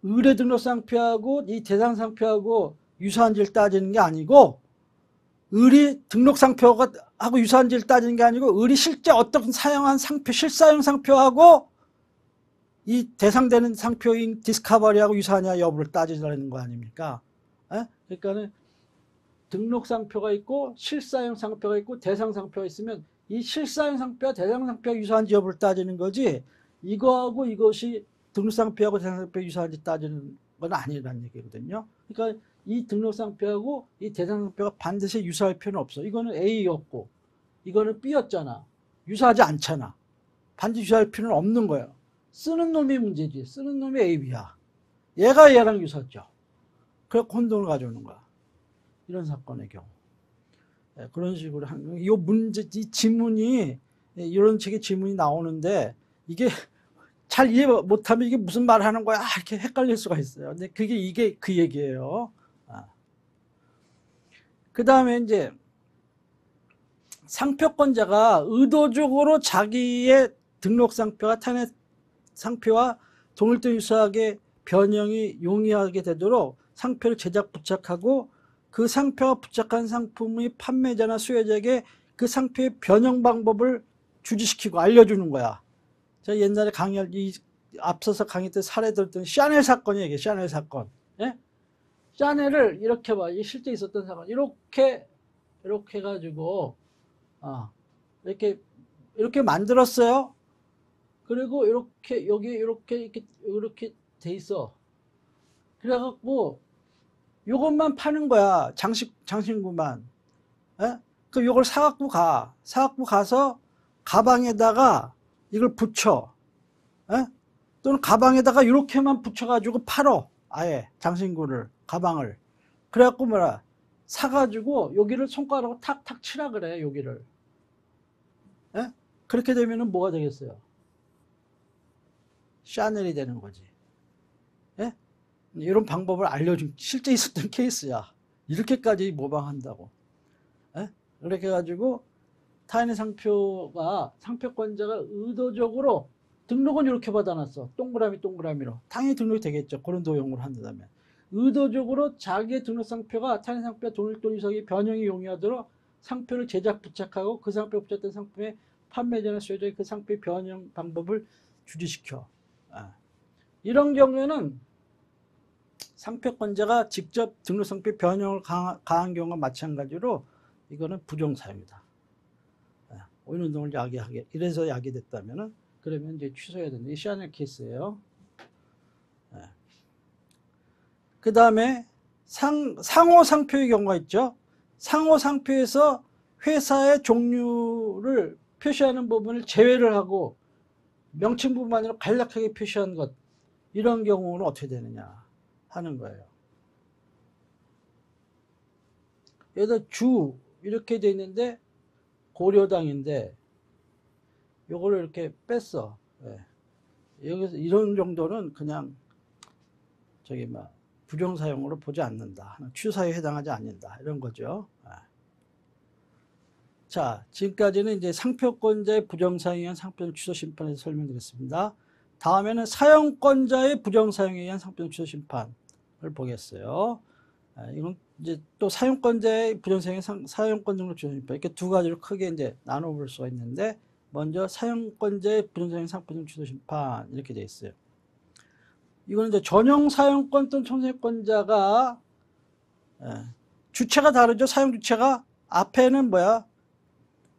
의뢰 등록 상표하고 이 대상 상표하고 유사한지를 따지는 게 아니고 의뢰 등록 상표하고 유사한지를 따지는 게 아니고 의뢰 실제 어떤 사용한 상표 실사용 상표하고 이 대상되는 상표인 디스카버리하고 유사하냐 여부를 따지라는 거 아닙니까? 그러니까는 등록 상표가 있고 실사용 상표가 있고 대상 상표가 있으면 이 실사용 상표와 대상 상표가 유사한지 여부를 따지는 거지 이거하고 이것이 등록 상표하고 대상 상표가 유사한지 따지는 건 아니라는 얘기거든요. 그러니까 이 등록 상표하고 이 대상 상표가 반드시 유사할 필요는 없어. 이거는 A였고 이거는 B였잖아. 유사하지 않잖아. 반드시 유사할 필요는 없는 거예요. 쓰는 놈이 문제지. 쓰는 놈이 A, B야. 얘가 얘랑 유사죠. 그래서 혼동을 가져오는 거야. 이런 사건의 경우. 그런 식으로 이 문제, 이 지문이, 이런 식의 지문이 나오는데, 이게 잘 이해 못하면 이게 무슨 말 하는 거야? 이렇게 헷갈릴 수가 있어요. 근데 이게 그 얘기예요. 그 다음에 이제, 상표권자가 의도적으로 자기의 등록상표가 타인의 상표와 동일된 유사하게 변형이 용이하게 되도록 상표를 제작 부착하고 그 상표가 부착한 상품의 판매자나 수요자에게 그 상표의 변형 방법을 주지시키고 알려주는 거야. 제가 옛날에 앞서서 강의 때 사례 들었던 샤넬 사건이에요. 이게 샤넬 사건. 예? 샤넬을 이렇게 봐. 이 실제 있었던 사건. 이렇게 해가지고 이렇게 만들었어요. 그리고 이렇게 여기 이렇게 돼 있어. 그래갖고 요것만 파는 거야. 장신구만. 그 요걸 사갖고 가서 가방에다가 이걸 붙여. 또는 가방에다가 이렇게만 붙여가지고 팔어. 아예 장신구를 가방을. 그래갖고 사가지고 여기를 손가락으로 탁탁 치라 그래. 여기를. 그렇게 되면은 뭐가 되겠어요? 샤넬이 되는 거지. 이런 방법을 알려준 실제 있었던 케이스야. 이렇게까지 모방한다고. 그렇게 해가지고 타인의 상표권자가 의도적으로 등록은 이렇게 받아놨어. 동그라미로. 당연히 등록이 되겠죠. 그런 도용으로 한다면. 의도적으로 자기의 등록 상표가 타인의 상표와 동일동 유사하게 변형이 용이하도록 상표를 제작 부착하고 그 상표에 붙였던 상품의 판매자나 수요자의 그 상표의 변형 방법을 주지시켜. 이런 경우에는 상표권자가 직접 등록 상표 변형을 가한 경우와 마찬가지로 이거는 부정사용이다. 오인운동을 이래서 야기됐다면은 그러면 이제 취소해야 된다. 이 샤넬 케이스예요. 그 다음에 상호 상표의 경우가 있죠. 상호 상표에서 회사의 종류를 표시하는 부분을 제외를 하고 명칭 부분만으로 간략하게 표시한 것, 이런 경우는 어떻게 되느냐 하는 거예요. 여기다 주 이렇게 돼 있는데 고려당인데 요거를 이렇게 뺐어. 예. 여기서 이런 정도는 그냥 저기 막 부정사용으로 보지 않는다. 취소사유에 해당하지 않는다. 이런 거죠. 자, 지금까지는 이제 상표권자의 부정사용에 의한 상표권 취소 심판에서 설명드렸습니다. 다음에는 사용권자의 부정사용에 의한 상표권 취소 심판을 보겠어요. 이건 이제 또 사용권자의 부정사용에 사용권 등록 취소 심판, 이렇게 두 가지로 크게 이제 나눠볼 수가 있는데, 먼저 사용권자의 부정사용 상표권 취소 심판 이렇게 되어 있어요. 이거는 이제 전용 사용권 또는 청사권자가 주체가 다르죠. 사용 주체가 앞에는 뭐야?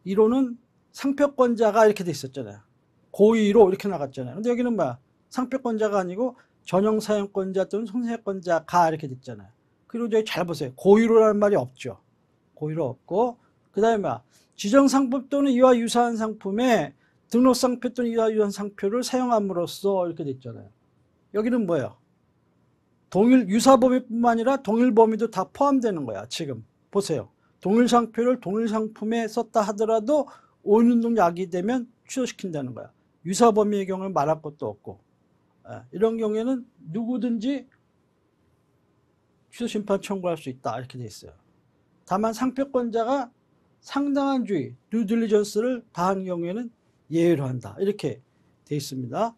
1호는 상표권자가 이렇게 돼 있었잖아요. 고의로 이렇게 나갔잖아요. 근데 여기는 뭐야? 상표권자가 아니고 전용 사용권자 또는 청사권자가 이렇게 됐잖아요. 그리고 저기 잘 보세요. 고의로라는 말이 없죠. 고의로 없고, 그 다음에 뭐야? 지정 상품 또는 이와 유사한 상품에 등록 상표 또는 이와 유사한 상표를 사용함으로써 이렇게 됐잖아요. 여기는 뭐예요? 동일 유사 범위뿐만 아니라 동일 범위도 다 포함되는 거야. 지금 보세요. 동일 상표를 동일 상품에 썼다 하더라도 오인운동 야기되면 취소시킨다는 거야. 유사 범위의 경우는 말할 것도 없고, 이런 경우에는 누구든지 취소 심판 청구할 수 있다 이렇게 돼 있어요. 다만 상표권자가 상당한 주의, 듀딜리전스를 다한 경우에는 예외로 한다 이렇게 돼 있습니다.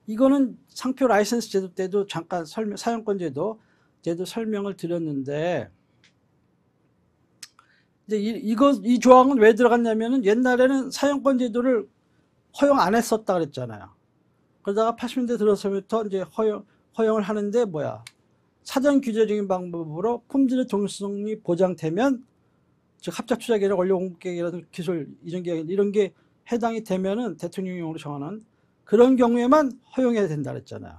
이거는 상표 라이센스 제도 때도 잠깐 사용권 제도 설명을 드렸는데, 이제 이 조항은 왜 들어갔냐면은 옛날에는 사용권 제도를 허용 안 했었다 그랬잖아요. 그러다가 80년대 들어서부터 이제 허용을 하는데 뭐야? 사전 규제적인 방법으로 품질의 동일성이 보장되면, 즉 합작 투자 계획, 원료 공급 계획이라든지 기술 이전 계획 이런 게 해당이 되면은 대통령령으로 정하는 그런 경우에만 허용해야 된다 그랬잖아요.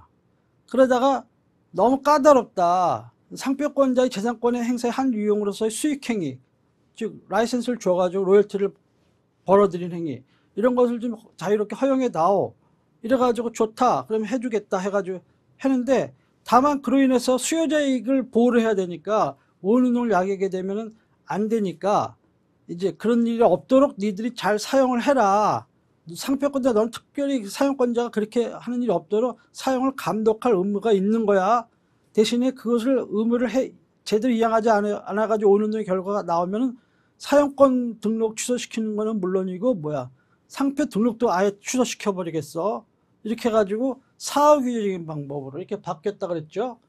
그러다가 너무 까다롭다. 상표권자의 재산권의 행사의 한 유형으로서의 수익행위, 즉 라이센스를 줘가지고 로열티를 벌어들인 행위, 이런 것을 좀 자유롭게 허용해 다오. 이래가지고 좋다. 그럼 해주겠다 해가지고 했는데, 다만 그로 인해서 수요자 이익을 보호를 해야 되니까 오인운동을 야기하게 되면은 안 되니까, 이제 그런 일이 없도록 니들이 잘 사용을 해라. 상표권자 너는 특별히 사용권자가 그렇게 하는 일이 없도록 사용을 감독할 의무가 있는 거야. 대신에 그것을 의무를 제대로 이행하지 않아가지고 오인운동의 결과가 나오면은 사용권 등록 취소시키는 거는 물론이고 뭐야, 상표 등록도 아예 취소시켜버리겠어. 이렇게 해가지고 사후규제적인 방법으로 이렇게 바뀌었다 그랬죠.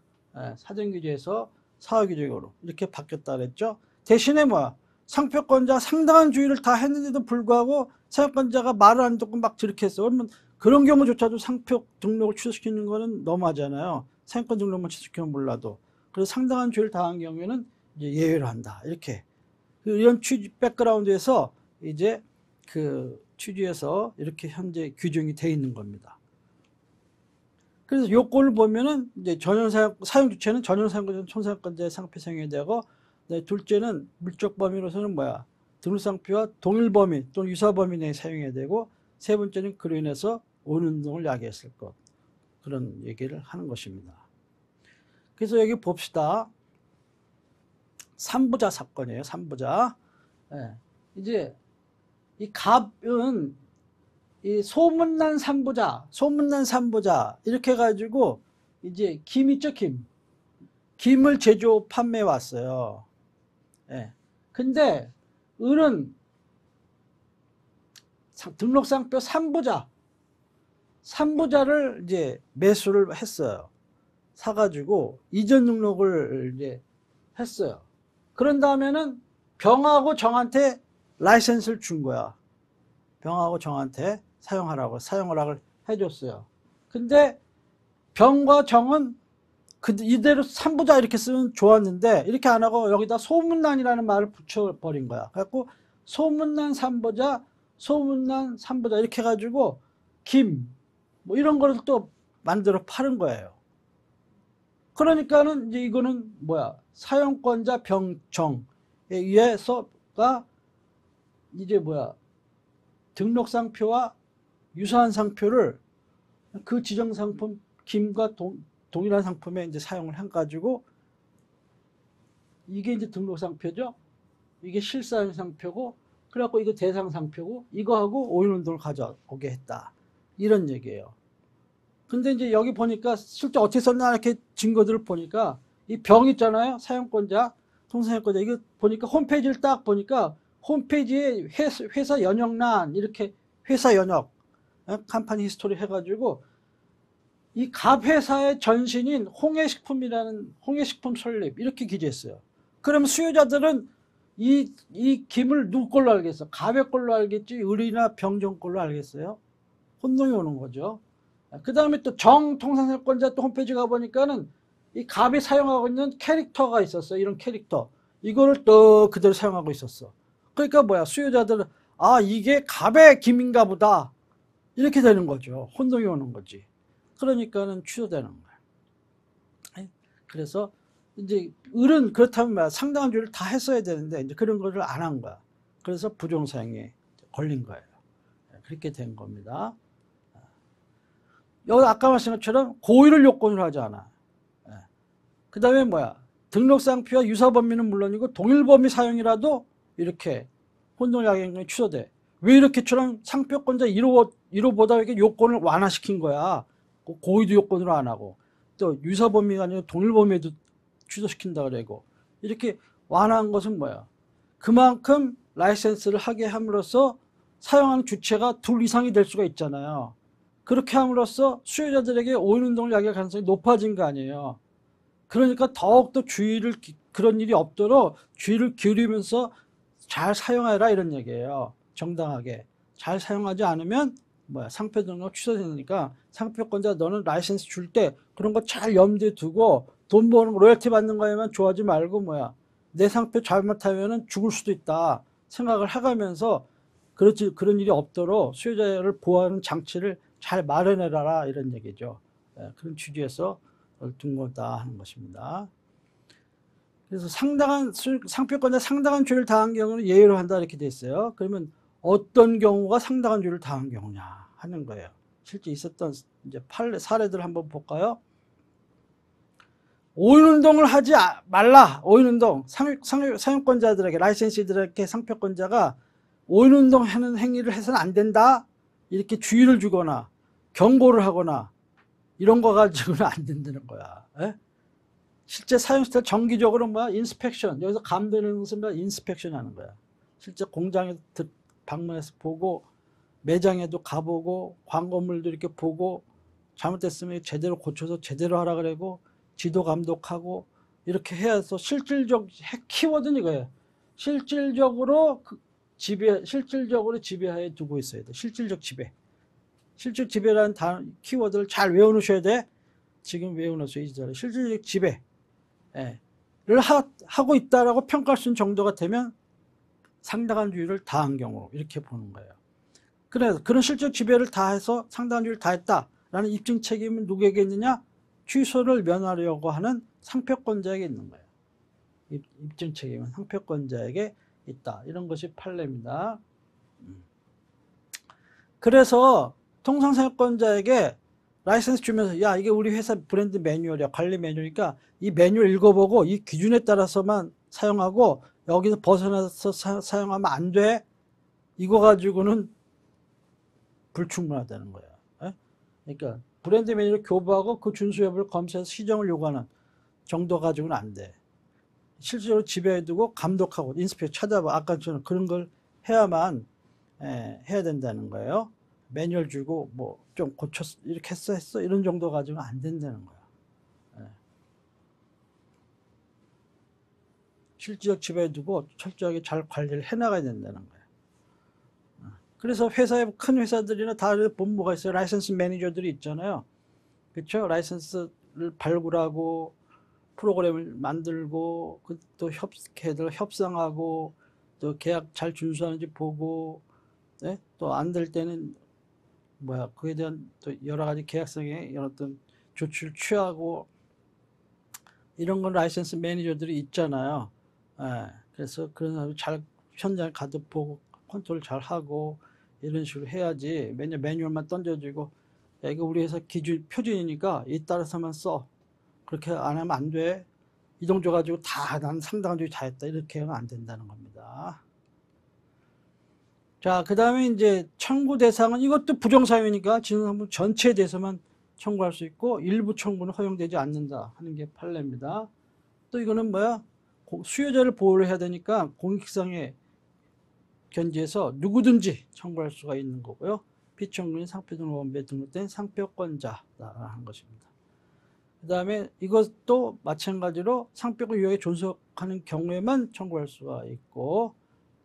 사전규제에서 사후규제적으로 이렇게 바뀌었다 그랬죠. 대신에 뭐야, 상표권자가 상당한 주의를 다 했는데도 불구하고 사용권자가 말을 안 듣고 막 저렇게 했어. 그러면 그런 경우조차도 상표 등록을 취소시키는 거는 너무하잖아요. 사용권 등록만 취소시키면 몰라도. 그래서 상당한 주의를 다한 경우에는 이제 예외를 한다. 이렇게. 이런 백그라운드에서 이제 그 취지에서 이렇게 현재 규정이 되어 있는 겁니다. 그래서 요건을 보면은 이제 사용 주체는 전용 사용권자, 촌사용권자의 상표 사용이 되고, 둘째는 물적 범위로서는 뭐야, 등록상표와 동일 범위 또는 유사 범위 내에 사용해야 되고, 세 번째는 그로 인해서 오인운동을 야기했을 것, 그런 얘기를 하는 것입니다. 그래서 여기 봅시다. 3부자 사건이에요. 3부자. 이제 이 갑은 이 소문난 3부자 이렇게 해가지고 이제 김 있죠, 김을 제조 판매해 왔어요. 근데 을은 등록상표 3부자를 이제 매수를 했어요. 사가지고 이전 등록을 이제 했어요. 그런 다음에는 병하고 정한테 라이센스를 준 거야. 병하고 정한테 사용하라고 해줬어요. 근데 병과 정은 이대로 3부자 이렇게 쓰면 좋았는데, 이렇게 안 하고 여기다 소문난이라는 말을 붙여버린 거야. 그래갖고 소문난 3부자, 소문난 3부자 이렇게 해가지고 뭐 이런 거를 또 만들어 파는 거예요. 그러니까는 이제 이거는 뭐야, 사용권자 병정 의해서가 이제 뭐야, 등록상표와 유사한 상표를 그 지정상품 김과 동일한 상품에 이제 사용을 해가지고, 이게 이제 등록상표죠. 이게 실사용상표고, 그래갖고 이거 대상상표고, 이거하고 오인운동을 가져오게 했다, 이런 얘기예요. 근데 이제 여기 보니까 실제 어떻게 썼나 이렇게 증거들을 보니까, 이 병 있잖아요, 사용권자, 통상사용권자, 이거 보니까 홈페이지를 딱 보니까 홈페이지에 회사 연역란, 이렇게 회사 연역, 컴퍼니 히스토리 해가지고 이 갑회사의 전신인 홍해식품이라는, 홍해식품 설립, 이렇게 기재했어요. 그럼 수요자들은 이 김을 누구 걸로 알겠어? 갑의 걸로 알겠지, 을이나 병정 걸로 알겠어요? 혼동이 오는 거죠. 그 다음에 또 정통상사용권자 또 홈페이지 가보니까는 이 갑이 사용하고 있는 캐릭터가 있었어. 이런 캐릭터. 이거를 또 그대로 사용하고 있었어. 그러니까 뭐야, 수요자들은 아, 이게 갑의 김인가 보다, 이렇게 되는 거죠. 혼동이 오는 거지. 그러니까는 취소되는 거야. 그래서 이제 을은 그렇다면 뭐야, 상당한 주의를 다 했어야 되는데 이제 그런 거를 안 한 거야. 그래서 부정사용에 걸린 거예요. 그렇게 된 겁니다. 여기 아까 말씀한 것처럼 고의를 요건으로 하지 않아. 그 다음에 뭐야, 등록상표와 유사범위는 물론이고 동일범위 사용이라도 이렇게 혼동약행이 취소돼. 왜 이렇게처럼 상표권자 1호보다 이렇게 요건을 완화시킨 거야. 고의도 요건으로 안 하고, 또 유사범위가 아니라 동일범위에도 취소시킨다 그러고, 이렇게 완화한 것은 뭐야, 그만큼 라이센스를 하게 함으로써 사용하는 주체가 둘 이상이 될 수가 있잖아요. 그렇게 함으로써 수요자들에게 오인운동을 야기할 가능성이 높아진 거 아니에요. 그러니까 더욱더 그런 일이 없도록 주의를 기울이면서 잘 사용해라, 이런 얘기예요. 정당하게 잘 사용하지 않으면 뭐야, 상표 등록 취소되니까 상표권자 너는 라이센스 줄 때 그런 거 잘 염두에 두고, 돈 버는 거, 로열티 받는 거에만 좋아하지 말고 뭐야, 내 상표 잘못하면은 죽을 수도 있다 생각을 해가면서 그런 일이 없도록 수요자를 보호하는 장치를 잘 마련해라, 이런 얘기죠. 그런 취지에서 둔 거다 하는 것입니다. 그래서 상표권자 상당한 죄를 당한 경우는 예외로 한다, 이렇게 돼 있어요. 그러면 어떤 경우가 상당한 죄를 당한 경우냐 하는 거예요. 실제 있었던 이제 사례들 한번 볼까요? 오인운동을 하지 말라. 오인운동, 사용권자들에게, 라이센시들에게 상표권자가 오인운동 하는 행위를 해서는 안 된다, 이렇게 주의를 주거나 경고를 하거나 이런 거 가지고는 안 된다는 거야. 실제 사용 시설 정기적으로 인스펙션, 여기서 감되는 것은 인스펙션 하는 거야. 실제 공장에 방문해서 보고, 매장에도 가보고, 광고물도 이렇게 보고, 잘못됐으면 제대로 고쳐서 제대로 하라 그러고, 지도 감독하고, 이렇게 해서 키워드는 이거예요. 실질적으로 지배하에 두고 있어야 돼. 실질적 지배. 실질적 지배라는 키워드를 잘 외워놓으셔야 돼. 지금 외워놓으세요. 실질적 지배를 하고 있다라고 평가할 수 있는 정도가 되면 상당한 주의를 다한 경우, 이렇게 보는 거예요. 그래서 그런 실질적 지배를 다해서 상당한 주의를 다했다라는 입증 책임은 누구에게 있느냐? 취소를 면하려고 하는 상표권자에게 있는 거예요. 입증 책임은 상표권자에게 있다. 이런 것이 판례입니다. 그래서 통상사용권자에게 라이센스 주면서 야, 이게 우리 회사 브랜드 매뉴얼이야, 관리 매뉴얼이니까 이 매뉴얼 읽어보고 이 기준에 따라서만 사용하고 여기서 벗어나서 사용하면 안 돼. 이거 가지고는 불충분하다는 거야. 그러니까 브랜드 매뉴얼 교부하고 그 준수 여부를 검사해서 시정을 요구하는 정도 가지고는 안 돼. 실제로 지배해두고 감독하고 인스펙 찾아봐, 아까처럼 그런 걸 해야만 해야 된다는 거예요. 매뉴얼 주고 뭐 좀 고쳤어, 이렇게 했어 이런 정도 가지고는 안 된다는 거야. 실질적 지배해두고 철저하게 잘 관리를 해나가야 된다는 거야. 그래서 큰 회사들이나 다른 본부가 있어요. 라이센스 매니저들이 있잖아요. 그렇죠? 라이센스를 발굴하고 프로그램을 만들고, 또 걔들 협상하고, 또 계약 잘 준수하는지 보고, 또 안 될 때는 그에 대한 또 여러 가지 계약성에 어떤 조치를 취하고, 이런 건 라이센스 매니저들이 있잖아요. 그래서 그런 사람이 잘 현장 가득 보고 컨트롤 잘 하고 이런 식으로 해야지 매년 매뉴얼만 던져주고 야, 이거 우리 회사 기준 표준이니까 이 따라서만 써. 그렇게 안 하면 안 돼. 이동 줘가지고 다 난 상당한 쪽이 다 했다. 이렇게 하면 안 된다는 겁니다. 자, 그 다음에 이제 청구 대상은 이것도 부정사유니까 지정상품 전체에 대해서만 청구할 수 있고 일부 청구는 허용되지 않는다 하는 게 판례입니다. 또 이거는 뭐야? 수요자를 보호를 해야 되니까 공익성에 견지해서 누구든지 청구할 수가 있는 거고요. 피청구인 상표등록원부에 등록된 상표권자라는 것입니다. 그 다음에 이것도 마찬가지로 상표권 유효에 존속하는 경우에만 청구할 수가 있고,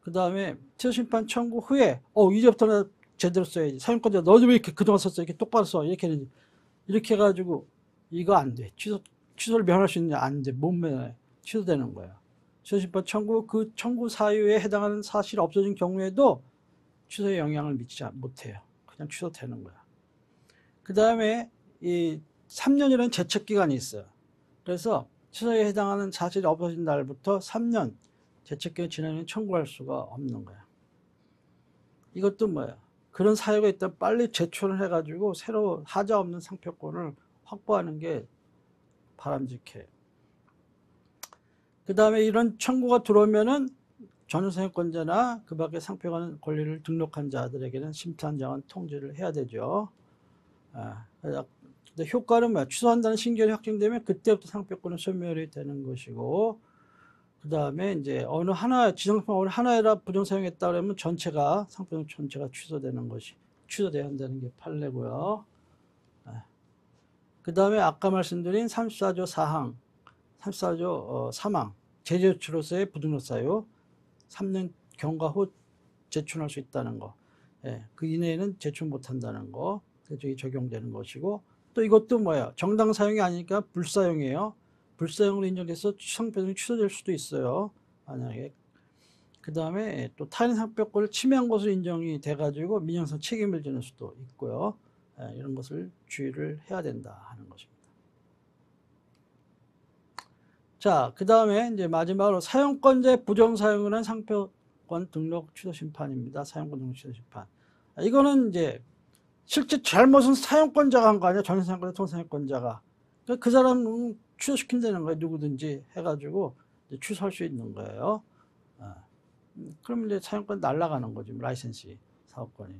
그 다음에 취소심판 청구 후에 이제부터는 제대로 써야지. 사용권자 너도 왜 이렇게 그동안 썼어? 이렇게 똑바로 써. 이렇게 해가지고 이거 안 돼. 취소를 면할 수 있느냐? 안 돼. 못 면해. 취소되는 거예요. 취소심판 청구 그 청구 사유에 해당하는 사실이 없어진 경우에도 취소에 영향을 미치지 못해요. 그냥 취소되는 거야. 그 다음에 이 3년이라는 제척기간이 있어요. 그래서 취소에 해당하는 사실이 없어진 날부터 3년 제척기간이 지나면 청구할 수가 없는 거야. 이것도 뭐야? 그런 사유가 있다면 빨리 제출을 해가지고 새로 하자 없는 상표권을 확보하는 게 바람직해요. 그 다음에 이런 청구가 들어오면은 전유사용권자나 그 밖에 상표권 권리를 등록한 자들에게는 심사장은 통지를 해야 되죠. 근데 효과는 뭐야? 취소한다는 신결이 확정되면 그때부터 상표권은 소멸이 되는 것이고, 그 다음에 이제 어느 하나, 지정상품 어느 하나에다 부정사용했다 그러면 전체가, 상표권 전체가 취소돼야 한다는 게 판례고요. 그 다음에 아까 말씀드린 34조 4항, 34조 3항, 제재조치로서의 부등록 사유, 3년 경과 후 제출할 수 있다는 거. 그 이내에는 제출 못한다는 거. 그쪽이 적용되는 것이고, 또 이것도 뭐야? 정당 사용이 아니니까 불사용이에요. 불사용으로 인정돼서 상표권이 취소될 수도 있어요. 만약에. 그 다음에 또 타인 상표권을 침해한 것으로 인정이 돼가지고 민형사 책임을 지는 수도 있고요. 이런 것을 주의를 해야 된다 하는 것입니다. 자, 그 다음에 이제 마지막으로 사용권자의 부정사용을 한 상표권 등록 취소 심판입니다. 사용권 등록 취소 심판. 이거는 이제 실제 잘못은 사용권자가 한 거 아니야? 전유사용권자, 통사용권자가. 그 사람 취소시킨다는 거예요. 누구든지 해가지고 취소할 수 있는 거예요. 그러면 이제 사용권 날아가는 거지. 라이센시 사업권이.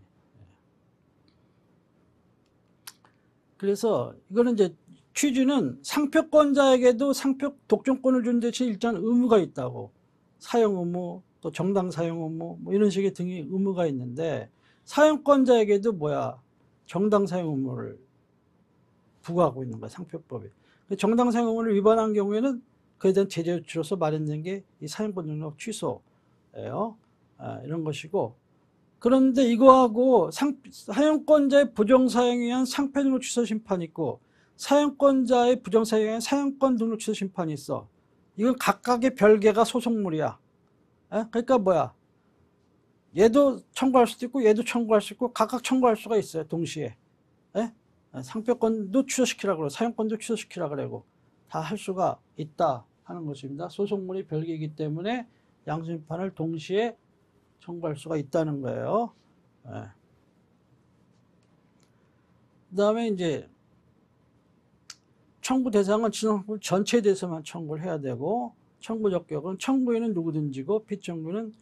그래서 이거는 이제 취지는 상표권자에게도 상표 독점권을 준 대신 일정한 의무가 있다고. 사용 의무, 또 정당 사용 의무, 뭐 이런 식의 등의 의무가 있는데, 사용권자에게도 뭐야? 정당 사용 의무를 부과하고 있는 거야, 상표법이. 정당 사용 의무를 위반한 경우에는 그에 대한 제재 조치로서 마련된 게 이 사용권 등록 취소예요. 이런 것이고, 그런데 이거하고 사용권자의 부정사용에 의한 상표 등록 취소 심판이 있고, 사용권자의 부정사용에 의한 사용권 등록 취소 심판이 있어. 이건 각각의 별개가 소송물이야. 그러니까 뭐야? 얘도 청구할 수도 있고 얘도 청구할 수 있고 각각 청구할 수가 있어요. 동시에. 상표권도 취소시키라고 그러고 사용권도 취소시키라고 그러고 다 할 수가 있다 하는 것입니다. 소송물이 별개이기 때문에 양심판을 동시에 청구할 수가 있다는 거예요. 그 다음에 이제 청구 대상은 지정상품 전체에 대해서만 청구를 해야 되고, 청구 적격은 청구인은 누구든지고, 피청구는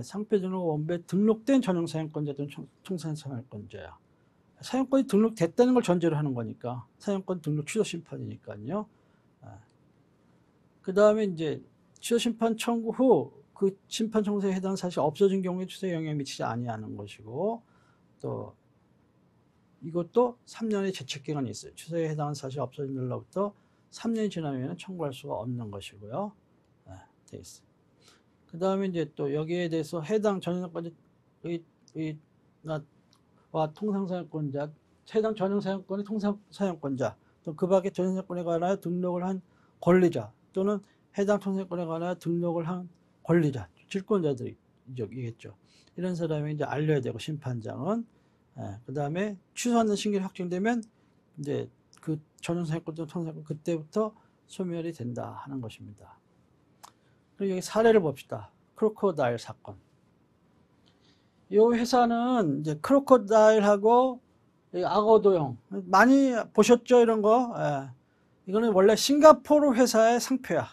상표등록원부에 등록된 전용사용권자 또는 통상사용권자야. 사용권이 등록됐다는 걸 전제로 하는 거니까, 사용권 등록 취소 심판이니까요. 그 다음에 이제 취소 심판 청구 후 그 심판 청구서에 해당 사실이 없어진 경우에 취소에 영향을 미치지 아니하는 것이고, 또 이것도 3년의 제척기간이 있어요. 취소에 해당하는 사실이 없어진 날로부터 3년이 지나면 청구할 수가 없는 것이고요. 돼 있어요. 그 다음에 이제 또 여기에 대해서 해당 전용사용권자와 통상사용권자, 해당 전용사용권의 통상사용권자, 또 그 밖에 전용사용권에 관하여 등록을 한 권리자, 또는 해당 통상사용권에 관하여 등록을 한 권리자, 질권자들이겠죠. 이런 사람이 이제 알려야 되고, 심판장은. 그 다음에 취소하는 신결이 확정되면 이제 그 전용사용권 또는 통상사용권 그때부터 소멸이 된다 하는 것입니다. 그리고 여기 사례를 봅시다. 크로코다일 사건. 이 회사는 이제 크로코다일하고 악어도용 많이 보셨죠? 이런 거. 예. 이거는 원래 싱가포르 회사의 상표야.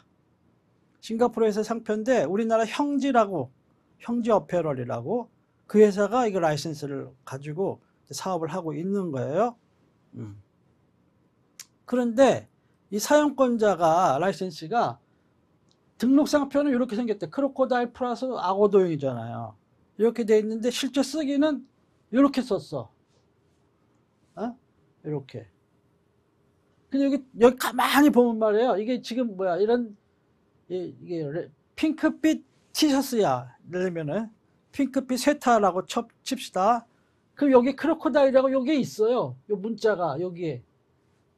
싱가포르 회사 상표인데 우리나라 형지라고, 형지 어페럴이라고 그 회사가 이거 라이센스를 가지고 사업을 하고 있는 거예요. 그런데 이 사용권자가 라이센스가 등록 상표는 이렇게 생겼대. 크로코다일 플러스 악어도용이잖아요. 이렇게 돼 있는데 실제 쓰기는 이렇게 썼어. 어? 이렇게. 근데 여기 가만히 보면 말이에요. 이게 지금 뭐야? 이런 이게 핑크빛 티셔츠야. 예를 들면은 핑크빛 세타라고 칩시다. 그럼 여기 크로코다일이라고 여기 있어요. 요 문자가 여기에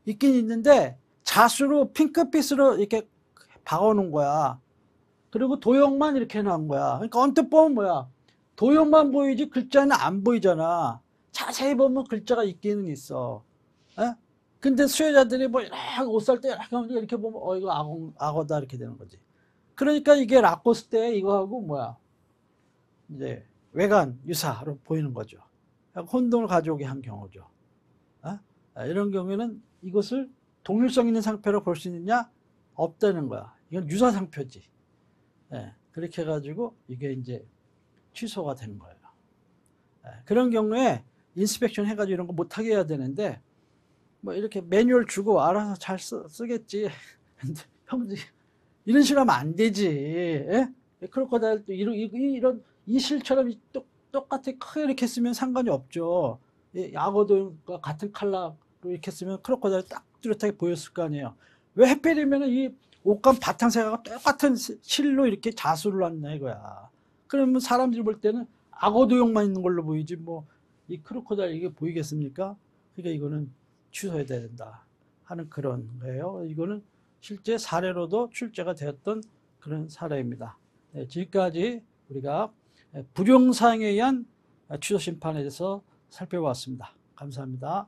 있긴 있는데 자수로 핑크빛으로 이렇게 박아놓은 거야. 그리고 도형만 이렇게 해놓은 거야. 그러니까 언뜻 보면 뭐야? 도형만 보이지 글자는 안 보이잖아. 자세히 보면 글자가 있기는 있어. 에? 근데 수혜자들이 뭐 이렇게 옷 살 때 이렇게 보면 이거 악어다 이렇게 되는 거지. 그러니까 이게 라코스 때 이거하고 뭐야? 이제 외관 유사로 보이는 거죠. 혼동을 가져오게 한 경우죠. 이런 경우에는 이것을 동일성 있는 상표로 볼 수 있느냐? 없다는 거야. 이건 유사 상표지. 그렇게 해가지고 이게 이제 취소가 된 거예요. 그런 경우에 인스펙션 해가지고 이런 거 못하게 해야 되는데 뭐 이렇게 매뉴얼 주고 알아서 잘 쓰겠지. 근데 형들 이런 식으로 하면 안 되지. 크로코다일도 이런 이 실처럼 똑같이 크게 이렇게 쓰면 상관이 없죠. 악어도 같은 컬러로 이렇게 쓰면 크로코다일 딱 뚜렷하게 보였을 거 아니에요. 왜 하필이면 이 옷감 바탕색하고 똑같은 실로 이렇게 자수를 놨냐 이거야. 그러면 사람들이 볼 때는 악어도용만 있는 걸로 보이지 뭐 이 크로코다일 이게 보이겠습니까? 그러니까 이거는 취소해야 된다 하는 그런 거예요. 이거는 실제 사례로도 출제가 되었던 그런 사례입니다. 지금까지 우리가 불용사항에 의한 취소 심판에 대해서 살펴봤습니다. 감사합니다.